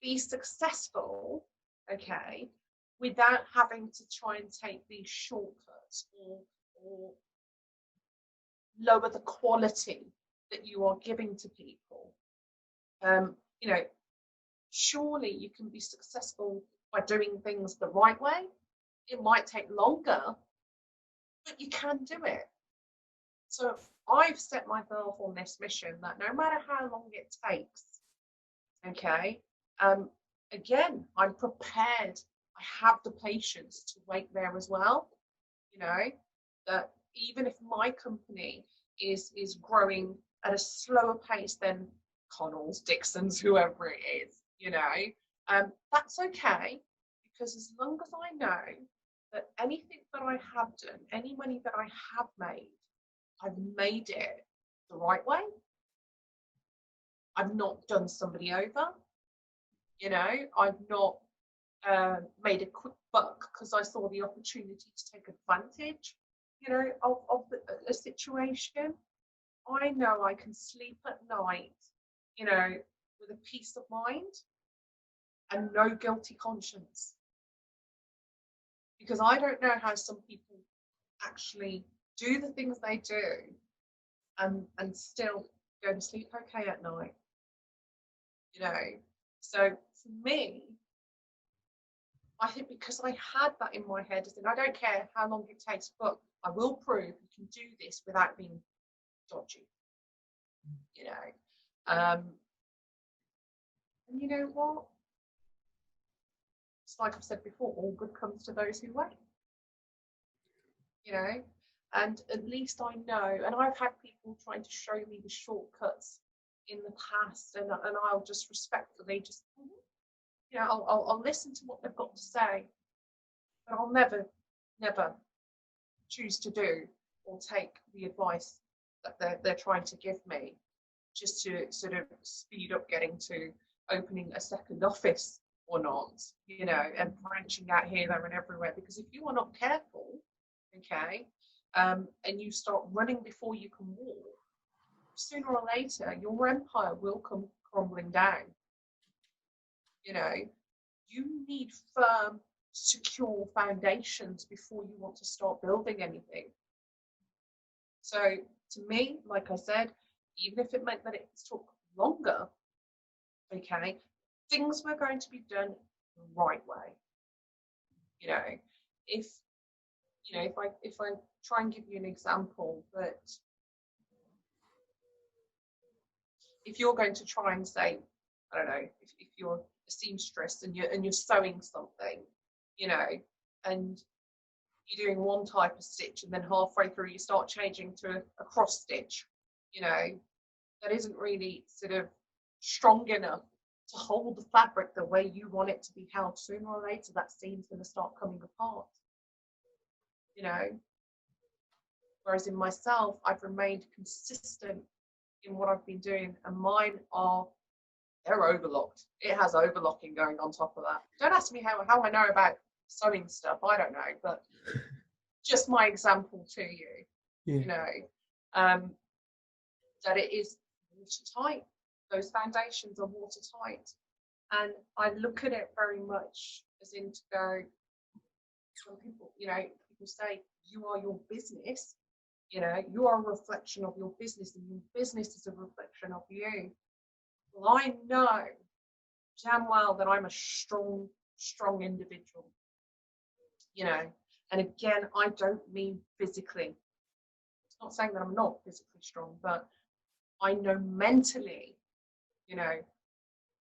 be successful, okay, without having to try and take these shortcuts or lower the quality that you are giving to people? Surely you can be successful by doing things the right way. It might take longer, but you can do it. So I've set myself on this mission that no matter how long it takes, okay, again, I'm prepared. I have the patience to wait there as well. That even if my company is growing at a slower pace than Connell's, Dixon's, whoever it is, that's okay, because as long as I know that anything that I have done, any money that I have made, I've made it the right way. I've not done somebody over. I've not made a quick buck because I saw the opportunity to take advantage, of a situation. I know I can sleep at night, with a peace of mind and no guilty conscience. Because I don't know how some people actually do the things they do and still go to sleep okay at night. So for me, I think because I had that in my head, I don't care how long it takes, but I will prove you can do this without being dodgy. And you know what? It's like I've said before, all good comes to those who wait. And at least I know, and I've had people trying to show me the shortcuts in the past, and I'll just respectfully just, I'll listen to what they've got to say, but I'll never choose to do or take the advice that they're trying to give me, just to sort of speed up getting to opening a second office or not, and branching out here, there, and everywhere. Because if you are not careful, okay, and you start running before you can walk, sooner or later your empire will come crumbling down. You need firm, secure foundations before you want to start building anything. So to me, like I said, even if it meant that it took longer, okay, things were going to be done the right way. You know, if if I try and give you an example, that if you're going to try and say, I don't know, if you're a seamstress and you're sewing something, you know, and you're doing one type of stitch and then halfway through you start changing to a cross stitch, you know, that isn't really sort of strong enough to hold the fabric the way you want it to be held. Sooner or later that seam's going to start coming apart, you know. Whereas in myself, I've remained consistent in what I've been doing, and mine are, they're overlocked. It has overlocking going on top of that. Don't ask me how I know about sewing stuff. I don't know, but just my example to you, you know, that it is watertight. Those foundations are watertight. And I look at it very much as in to go, some people, you know, people say, you are your business. You know, you are a reflection of your business, and your business is a reflection of you. Well, I know damn well that I'm a strong individual, you know. And again, I don't mean physically. It's not saying that I'm not physically strong, but I know mentally, you know,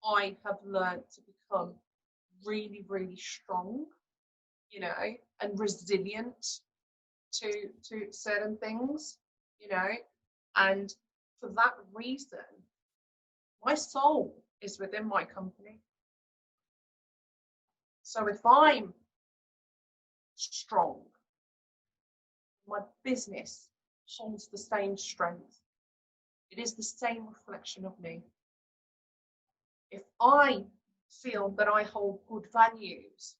I have learned to become really, really strong, you know, and resilient to certain things, you know. And for that reason, my soul is within my company. So if I'm strong, my business holds the same strength. It is the same reflection of me. If I feel that I hold good values,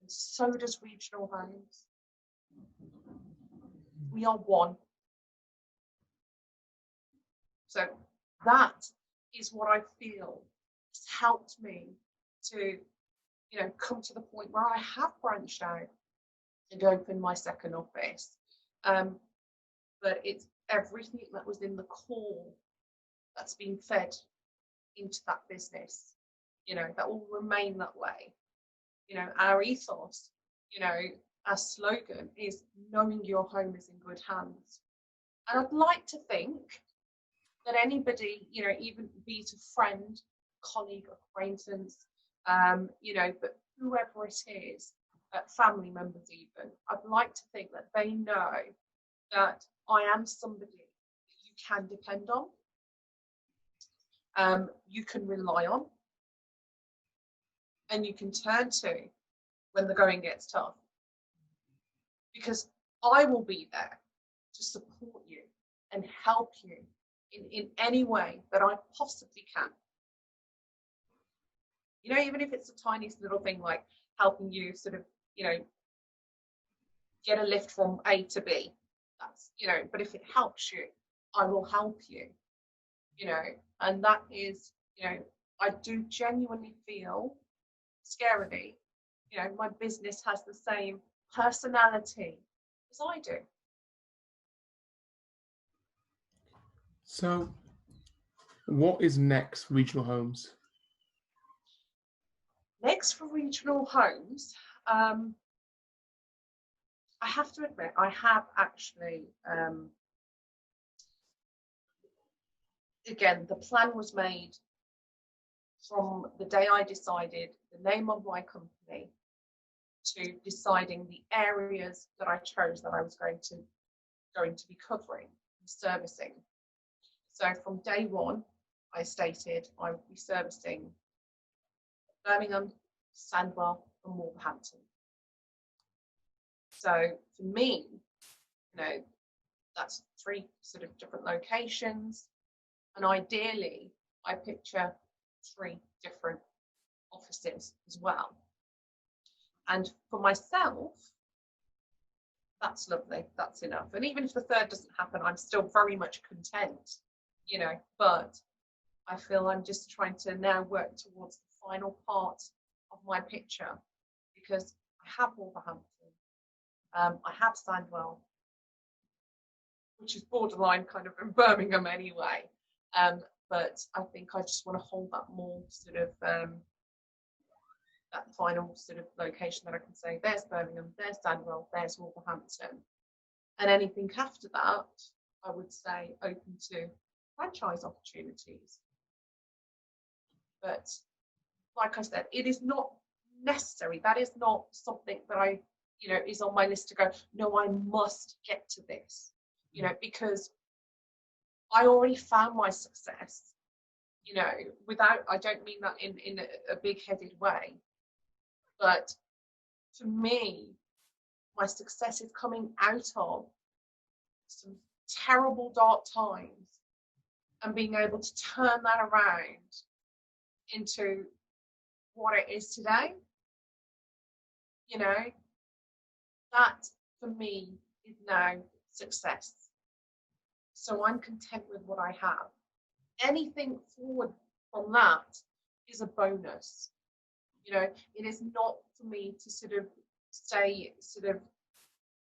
and so does regional values. We are one. So that is what I feel has helped me to, you know, come to the point where I have branched out and opened my second office. But it's everything that was in the core that's been fed into that business, you know, that will remain that way. You know, our ethos, you know, our slogan is knowing your home is in good hands. And I'd like to think that anybody, you know, even be it a friend, colleague, acquaintance, you know, but whoever it is, family members even, I'd like to think that they know that I am somebody that you can depend on, you can rely on, and you can turn to when the going gets tough. Because I will be there to support you and help you in any way that I possibly can. You know, even if it's the tiniest little thing like helping you sort of, you know, get a lift from A to B. That's, you know, but if it helps you, I will help you, you know. And that is, you know, I do genuinely feel, scarily, you know, my business has the same personality as I do. So, what is next for Regional Homes? Next for Regional Homes, I have to admit, I have actually, again, the plan was made from the day I decided the name of my company to deciding the areas that I chose that I was going to be covering and servicing. So from day one, I stated I would be servicing Birmingham, Sandwell, and Wolverhampton. So for me, you know, that's 3 sort of different locations, and ideally, I picture 3 different offices as well. And for myself, that's lovely, that's enough. And even if the 3rd doesn't happen, I'm still very much content, you know, but I feel I'm just trying to now work towards the final part of my picture, because I have Wolverhampton, I have Sandwell, which is borderline kind of in Birmingham anyway. But I think I just want to hold that more sort of that final sort of location that I can say, there's Birmingham, there's Sandwell, there's Wolverhampton. And anything after that, I would say open to franchise opportunities. But like I said, it is not necessary. That is not something that I, is on my list to go, no, I must get to this, because I already found my success, without, I don't mean that in a big-headed way, but for me, my success is coming out of some terrible dark times and being able to turn that around into what it is today. That for me is now success. So I'm content with what I have. Anything forward from that is a bonus. It is not for me to sort of stay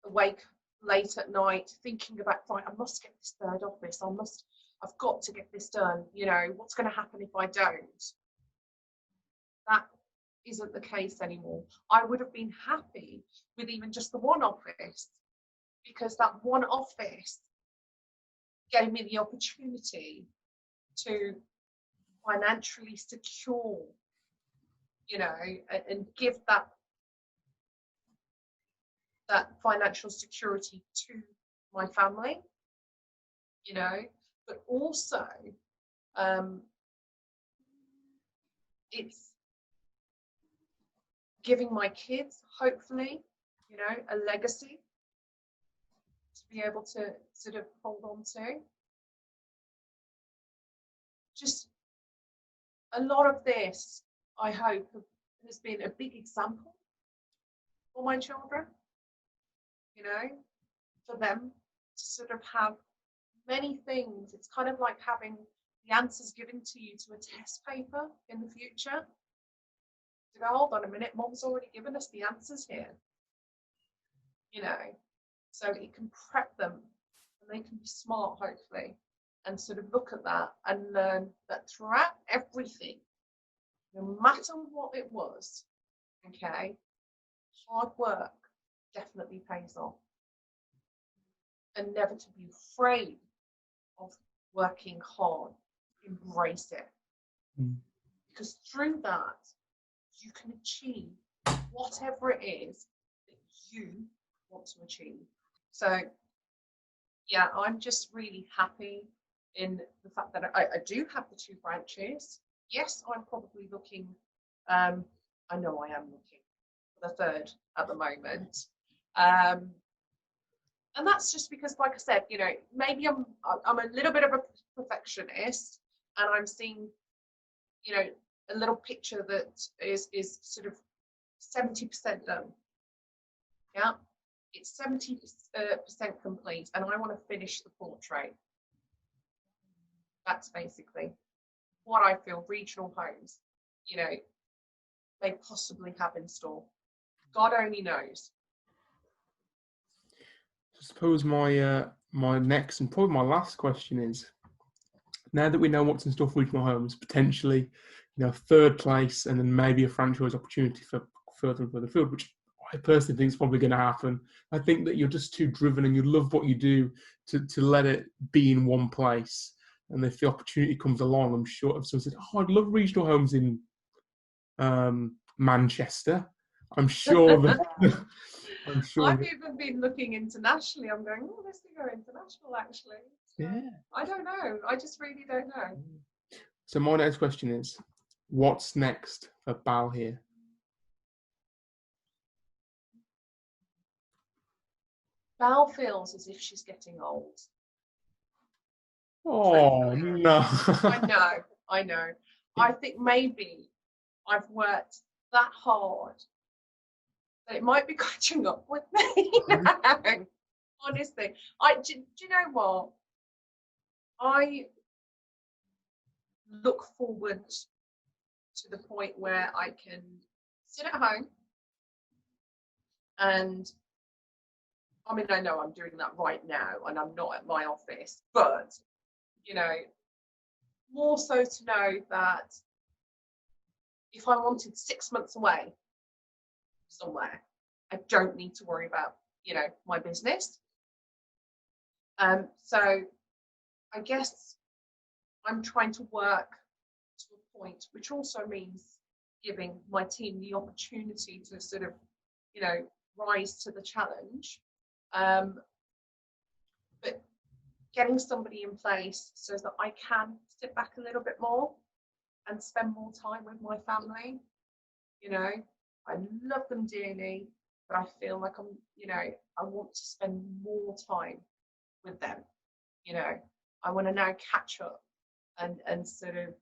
awake late at night thinking about, right, I must get this third office. I've got to get this done. What's going to happen if I don't? That isn't the case anymore. I would have been happy with even just the one office, because that one office gave me the opportunity to financially secure, and give that financial security to my family, but also it's giving my kids, hopefully, a legacy to be able to sort of hold on to. Just a lot of this, I hope, has been a big example for my children, for them to sort of have many things. It's kind of like having the answers given to you to a test paper in the future. To go, hold on a minute, Mom's already given us the answers here. So it can prep them and they can be smart, hopefully, and sort of look at that and learn that throughout everything, no matter what it was, okay, hard work definitely pays off. And never to be afraid of working hard, embrace it. Because through that, you can achieve whatever it is that you want to achieve. So, yeah, I'm just really happy in the fact that I do have the 2 branches. Yes, I'm probably looking, I know I am looking for the 3rd at the moment. And that's just because, like I said, maybe I'm a little bit of a perfectionist, and I'm seeing, a little picture that is sort of 70% done. Yeah, it's 70% complete, and I want to finish the portrait. That's basically what I feel regional homes, they possibly have in store. God only knows. I suppose my next and probably my last question is, now that we know what's in store for regional homes, potentially, 3rd place and then maybe a franchise opportunity for further and further field, which I personally think is probably going to happen. I think that you're just too driven and you love what you do to let it be in one place. And if the opportunity comes along, I'm sure if someone said, "Oh, I'd love regional homes in Manchester," I'm sure that I've even been looking internationally. I'm going, oh, let's go international, actually. So, yeah. I don't know. I just really don't know. So my next question is, what's next for Bal Heer? Bal feels as if she's getting old. Oh, no. I know. I think maybe I've worked that hard that it might be catching up with me now. Honestly, do you know what? I look forward to the point where I can sit at home and, I mean, I know I'm doing that right now and I'm not at my office, but, more so to know that if I wanted 6 months away somewhere, I don't need to worry about, my business. So I guess I'm trying to work to a point, which also means giving my team the opportunity to sort of, rise to the challenge. But getting somebody in place so that I can sit back a little bit more and spend more time with my family. I love them dearly, but I feel like I want to spend more time with them. I want to now catch up and sort of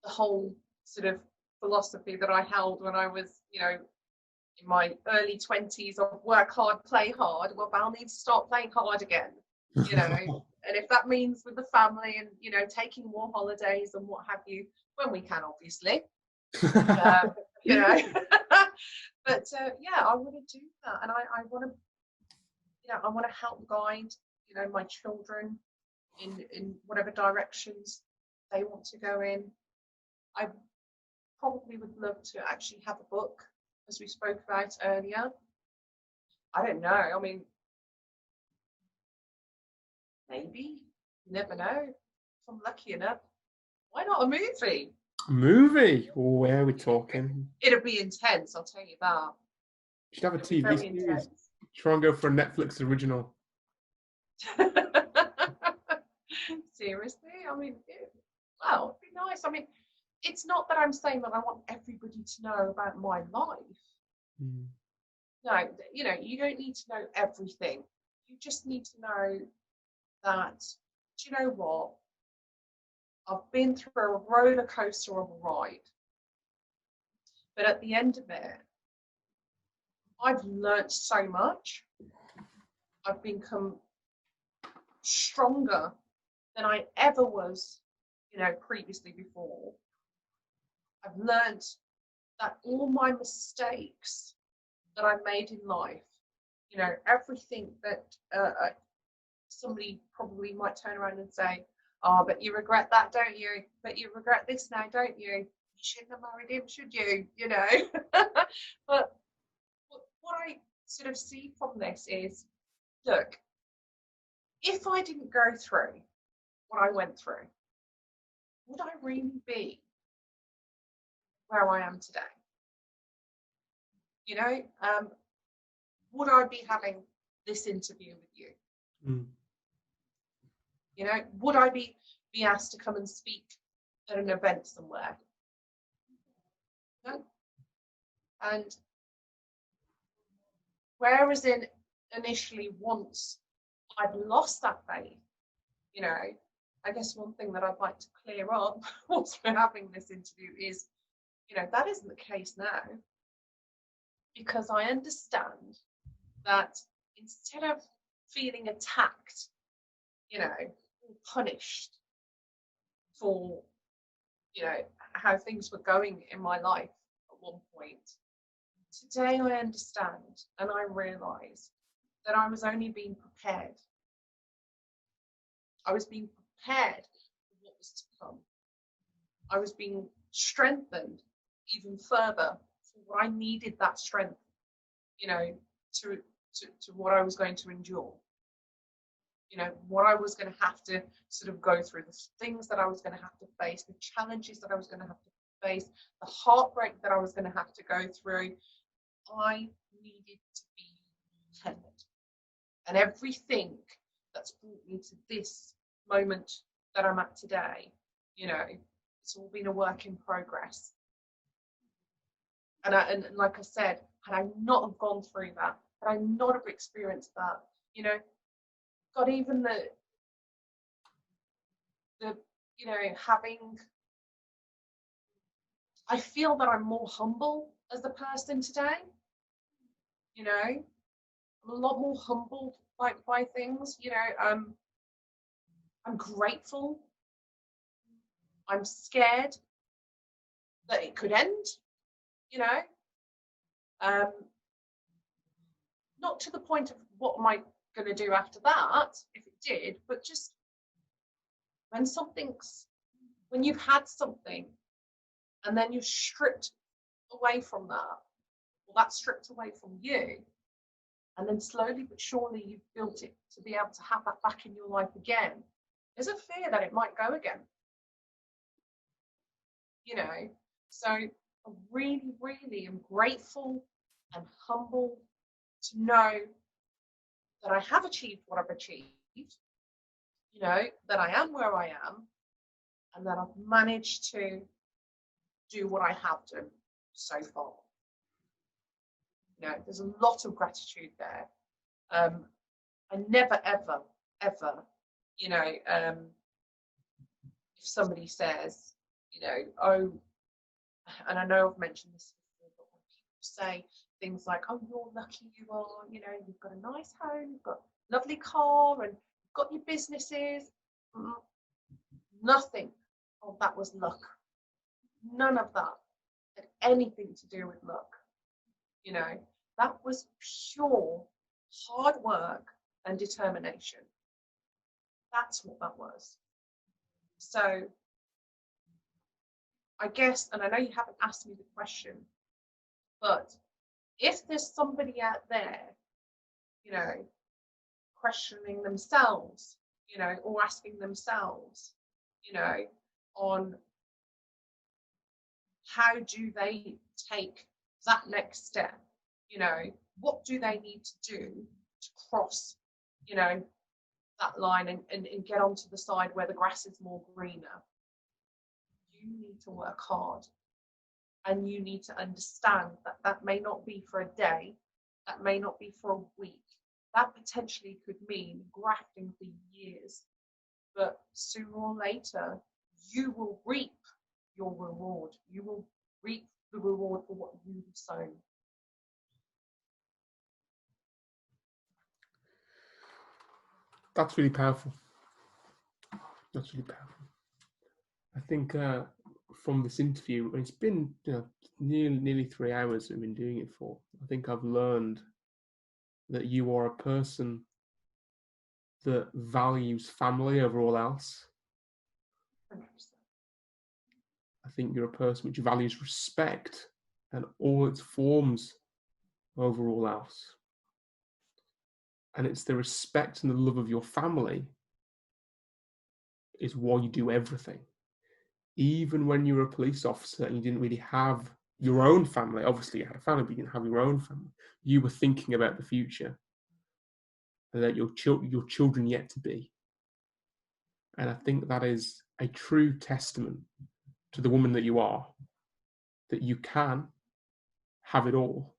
the whole sort of philosophy that I held when I was, in my early 20s of work hard, play hard. Well, Val needs to start playing hard again, and if that means with the family and, taking more holidays and what have you, when we can, obviously. But I want to do that, and I want to, I want to help guide, my children in whatever directions they want to go in. I probably would love to actually have a book, as we spoke about earlier. I don't know. I mean, maybe. You never know. If I'm lucky enough, why not a movie? A movie? Oh, where are we talking? It'll be intense, I'll tell you that. You should have a TV series. Try and go for a Netflix original. Seriously? I mean, it'd be nice. I mean, it's not that I'm saying that I want everybody to know about my life. No, you don't need to know everything. You just need to know that, do you know what? I've been through a roller coaster of a ride. But at the end of it, I've learnt so much. I've become stronger than I ever was, previously before. I've learnt that all my mistakes that I made in life, everything that somebody probably might turn around and say, oh, but you regret that, don't you? But you regret this now, don't you? You shouldn't have married him, should you? But what I sort of see from this is, look, if I didn't go through what I went through, would I really be where I am today? Would I be having this interview with you? Would I be asked to come and speak at an event somewhere? No. And whereas initially, once I'd lost that faith, I guess one thing that I'd like to clear up whilst we're having this interview is, that isn't the case now. Because I understand that instead of feeling attacked, or punished for, how things were going in my life at one point, today I understand and I realise that I was only being prepared. I was being prepared for what was to come. I was being strengthened even further for what I needed that strength, to what I was going to endure. What I was going to have to sort of go through, the things that I was going to have to face, the challenges that I was going to have to face, the heartbreak that I was going to have to go through. I needed to be prepared. And everything that's brought me to this moment that I'm at today, it's all been a work in progress. And like I said, had I not have gone through that, had I not have experienced that, God, even the having, I feel that I'm more humble as a person today. I'm a lot more humbled by things. I'm grateful. I'm scared that it could end. Not to the point of what am I going to do after that, if it did, but just when you've had something and then you're stripped away from that, or that's stripped away from you, and then slowly but surely you've built it to be able to have that back in your life again, there's a fear that it might go again. You know, so I really, really am grateful and humble to know that I have achieved what I've achieved, you know, that I am where I am, and that I've managed to do what I have done so far. You know, there's a lot of gratitude there. I never, ever, ever, you know, if somebody says, you know, oh, and I know I've mentioned this before, but when people say things like, oh, you're lucky you are, you know, you've got a nice home, you've got a lovely car, and you've got your businesses. Nothing of that was luck. None of that had anything to do with luck. You know, that was pure hard work and determination. That's what that was. So I guess, and I know you haven't asked me the question, but if there's somebody out there, you know, questioning themselves, you know, or asking themselves, you know, on how do they take that next step, you know, what do they need to do to cross, you know, that line and get onto the side where the grass is more greener. You need to work hard, and you need to understand that that may not be for a day, that may not be for a week, that potentially could mean grafting for years, but sooner or later you will reap your reward. You will reap the reward for what you have sown. That's really powerful. That's really powerful. I think from this interview, it's been, you know, nearly 3 hours we've been doing it for. I think I've learned that you are a person that values family over all else. 100%. I think you're a person which values respect and all its forms over all else. And it's the respect and the love of your family is why you do everything. Even when you were a police officer and you didn't really have your own family, obviously you had a family, but you didn't have your own family, you were thinking about the future and that your children yet to be. And I think that is a true testament to the woman that you are, that you can have it all.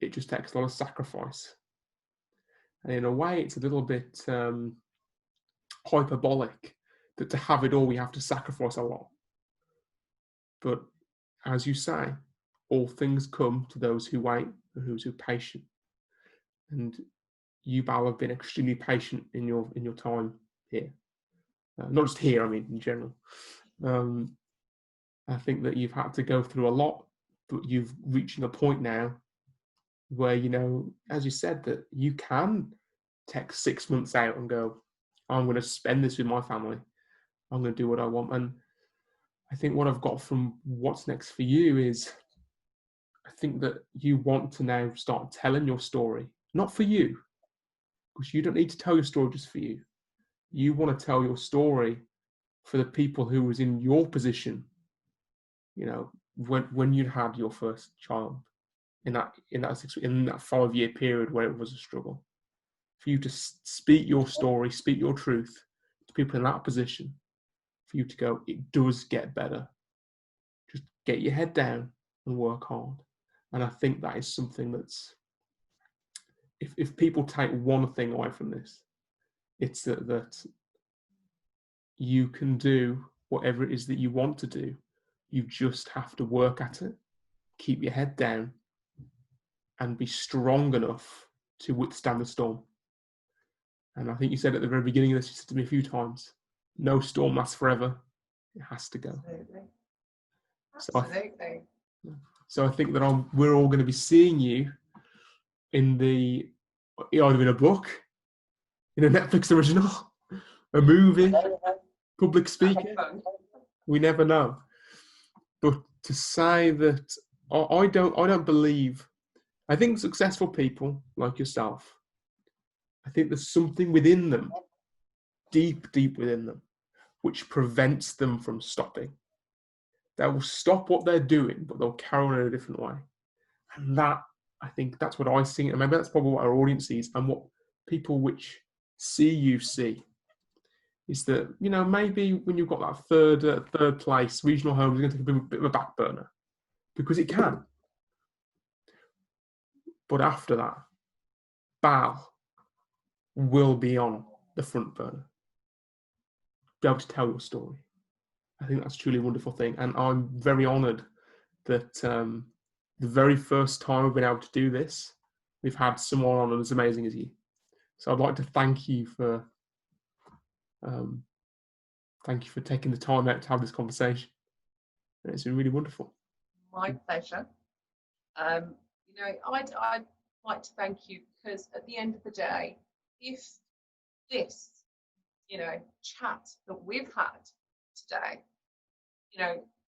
It just takes a lot of sacrifice. And in a way, it's a little bit hyperbolic that to have it all, we have to sacrifice a lot. But as you say, all things come to those who wait and those who are patient. And you, Bal, have been extremely patient in your time here. Not just here, I mean, in general. I think that you've had to go through a lot, but you've reaching a point now where, you know, as you said, that you can take 6 months out and go, I'm going to spend this with my family. I'm going to do what I want. And I think what I've got from what's next for you is, I think that you want to now start telling your story, not for you, because you don't need to tell your story just for you. You want to tell your story for the people who was in your position, you know, when you had your first child, in that 5-year period where it was a struggle, for you to speak your story, speak your truth to people in that position, for you to go, it does get better. Just get your head down and work hard. And I think that is something that's, if people take one thing away from this, it's that you can do whatever it is that you want to do. You just have to work at it, keep your head down, and be strong enough to withstand the storm. And I think you said at the very beginning of this, you said to me a few times, no storm lasts forever. It has to go. Absolutely. So I think that we're all going to be seeing you in either in a book, in a Netflix original, a movie, public speaking. We never know. But to say that I don't believe. I think successful people like yourself, I think there's something within them, deep within them, which prevents them from stopping. They will stop what they're doing, but they'll carry on in a different way. And that, I think that's what I see. And maybe that's probably what our audience sees and what people which see you see. Is that, maybe when you've got that third place, regional homes are going to take a bit of a back burner because it can. But after that, Bal will be on the front burner, be able to tell your story. I think that's truly a wonderful thing. And I'm very honoured that the very first time we've been able to do this, we've had someone on as amazing as you. So I'd like to thank you for taking the time out to have this conversation. It's been really wonderful. My pleasure. I'd like to thank you because at the end of the day, if this, chat that we've had today,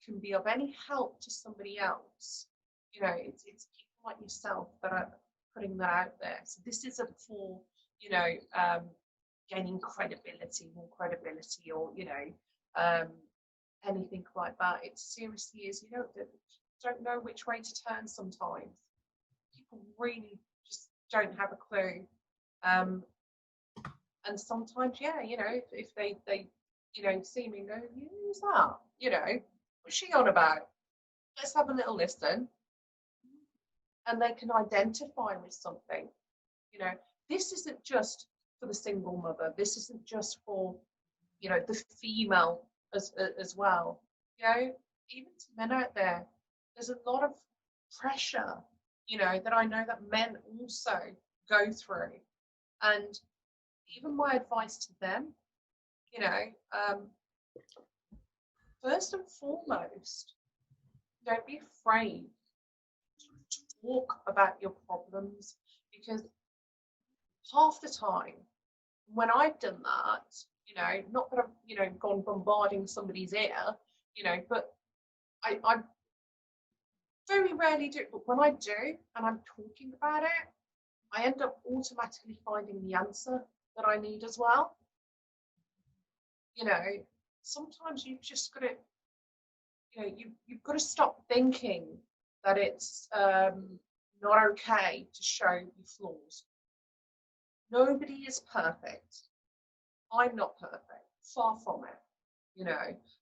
can be of any help to somebody else, it's people like yourself that are putting that out there. So this isn't for, gaining more credibility or, anything like that. It seriously is, don't know which way to turn sometimes. People really just don't have a clue. And sometimes, if they see me and go, who's that? What's she on about? Let's have a little listen. And they can identify with something. This isn't just for the single mother. This isn't just for, the female as well. Even to men out there, there's a lot of pressure, that I know that men also go through. And even my advice to them, first and foremost, don't be afraid to talk about your problems, because half the time when I've done that, not that I've, gone bombarding somebody's ear, but I very rarely do. But when I do, and I'm talking about it, I end up automatically finding the answer that I need as well. Sometimes you've just got to, you've got to stop thinking that it's not okay to show your flaws. Nobody is perfect. I'm not perfect. Far from it.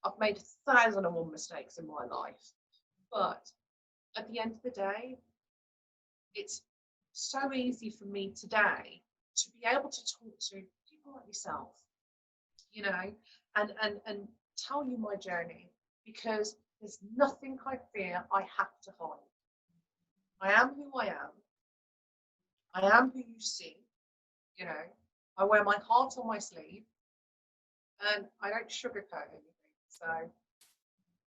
I've made 1,001 mistakes in my life. But at the end of the day, it's so easy for me today to be able to talk to people like yourself, and tell you my journey, because there's nothing I fear I have to hide. I am who I am. I am who you see. I wear my heart on my sleeve, and I don't sugarcoat anything. So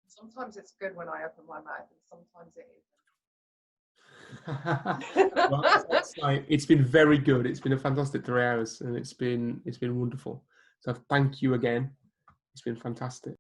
sometimes it's good when I open my mouth, and sometimes it isn't. Well, it's been very good. It's been a fantastic 3 hours, and it's been wonderful. So thank you again. It's been fantastic.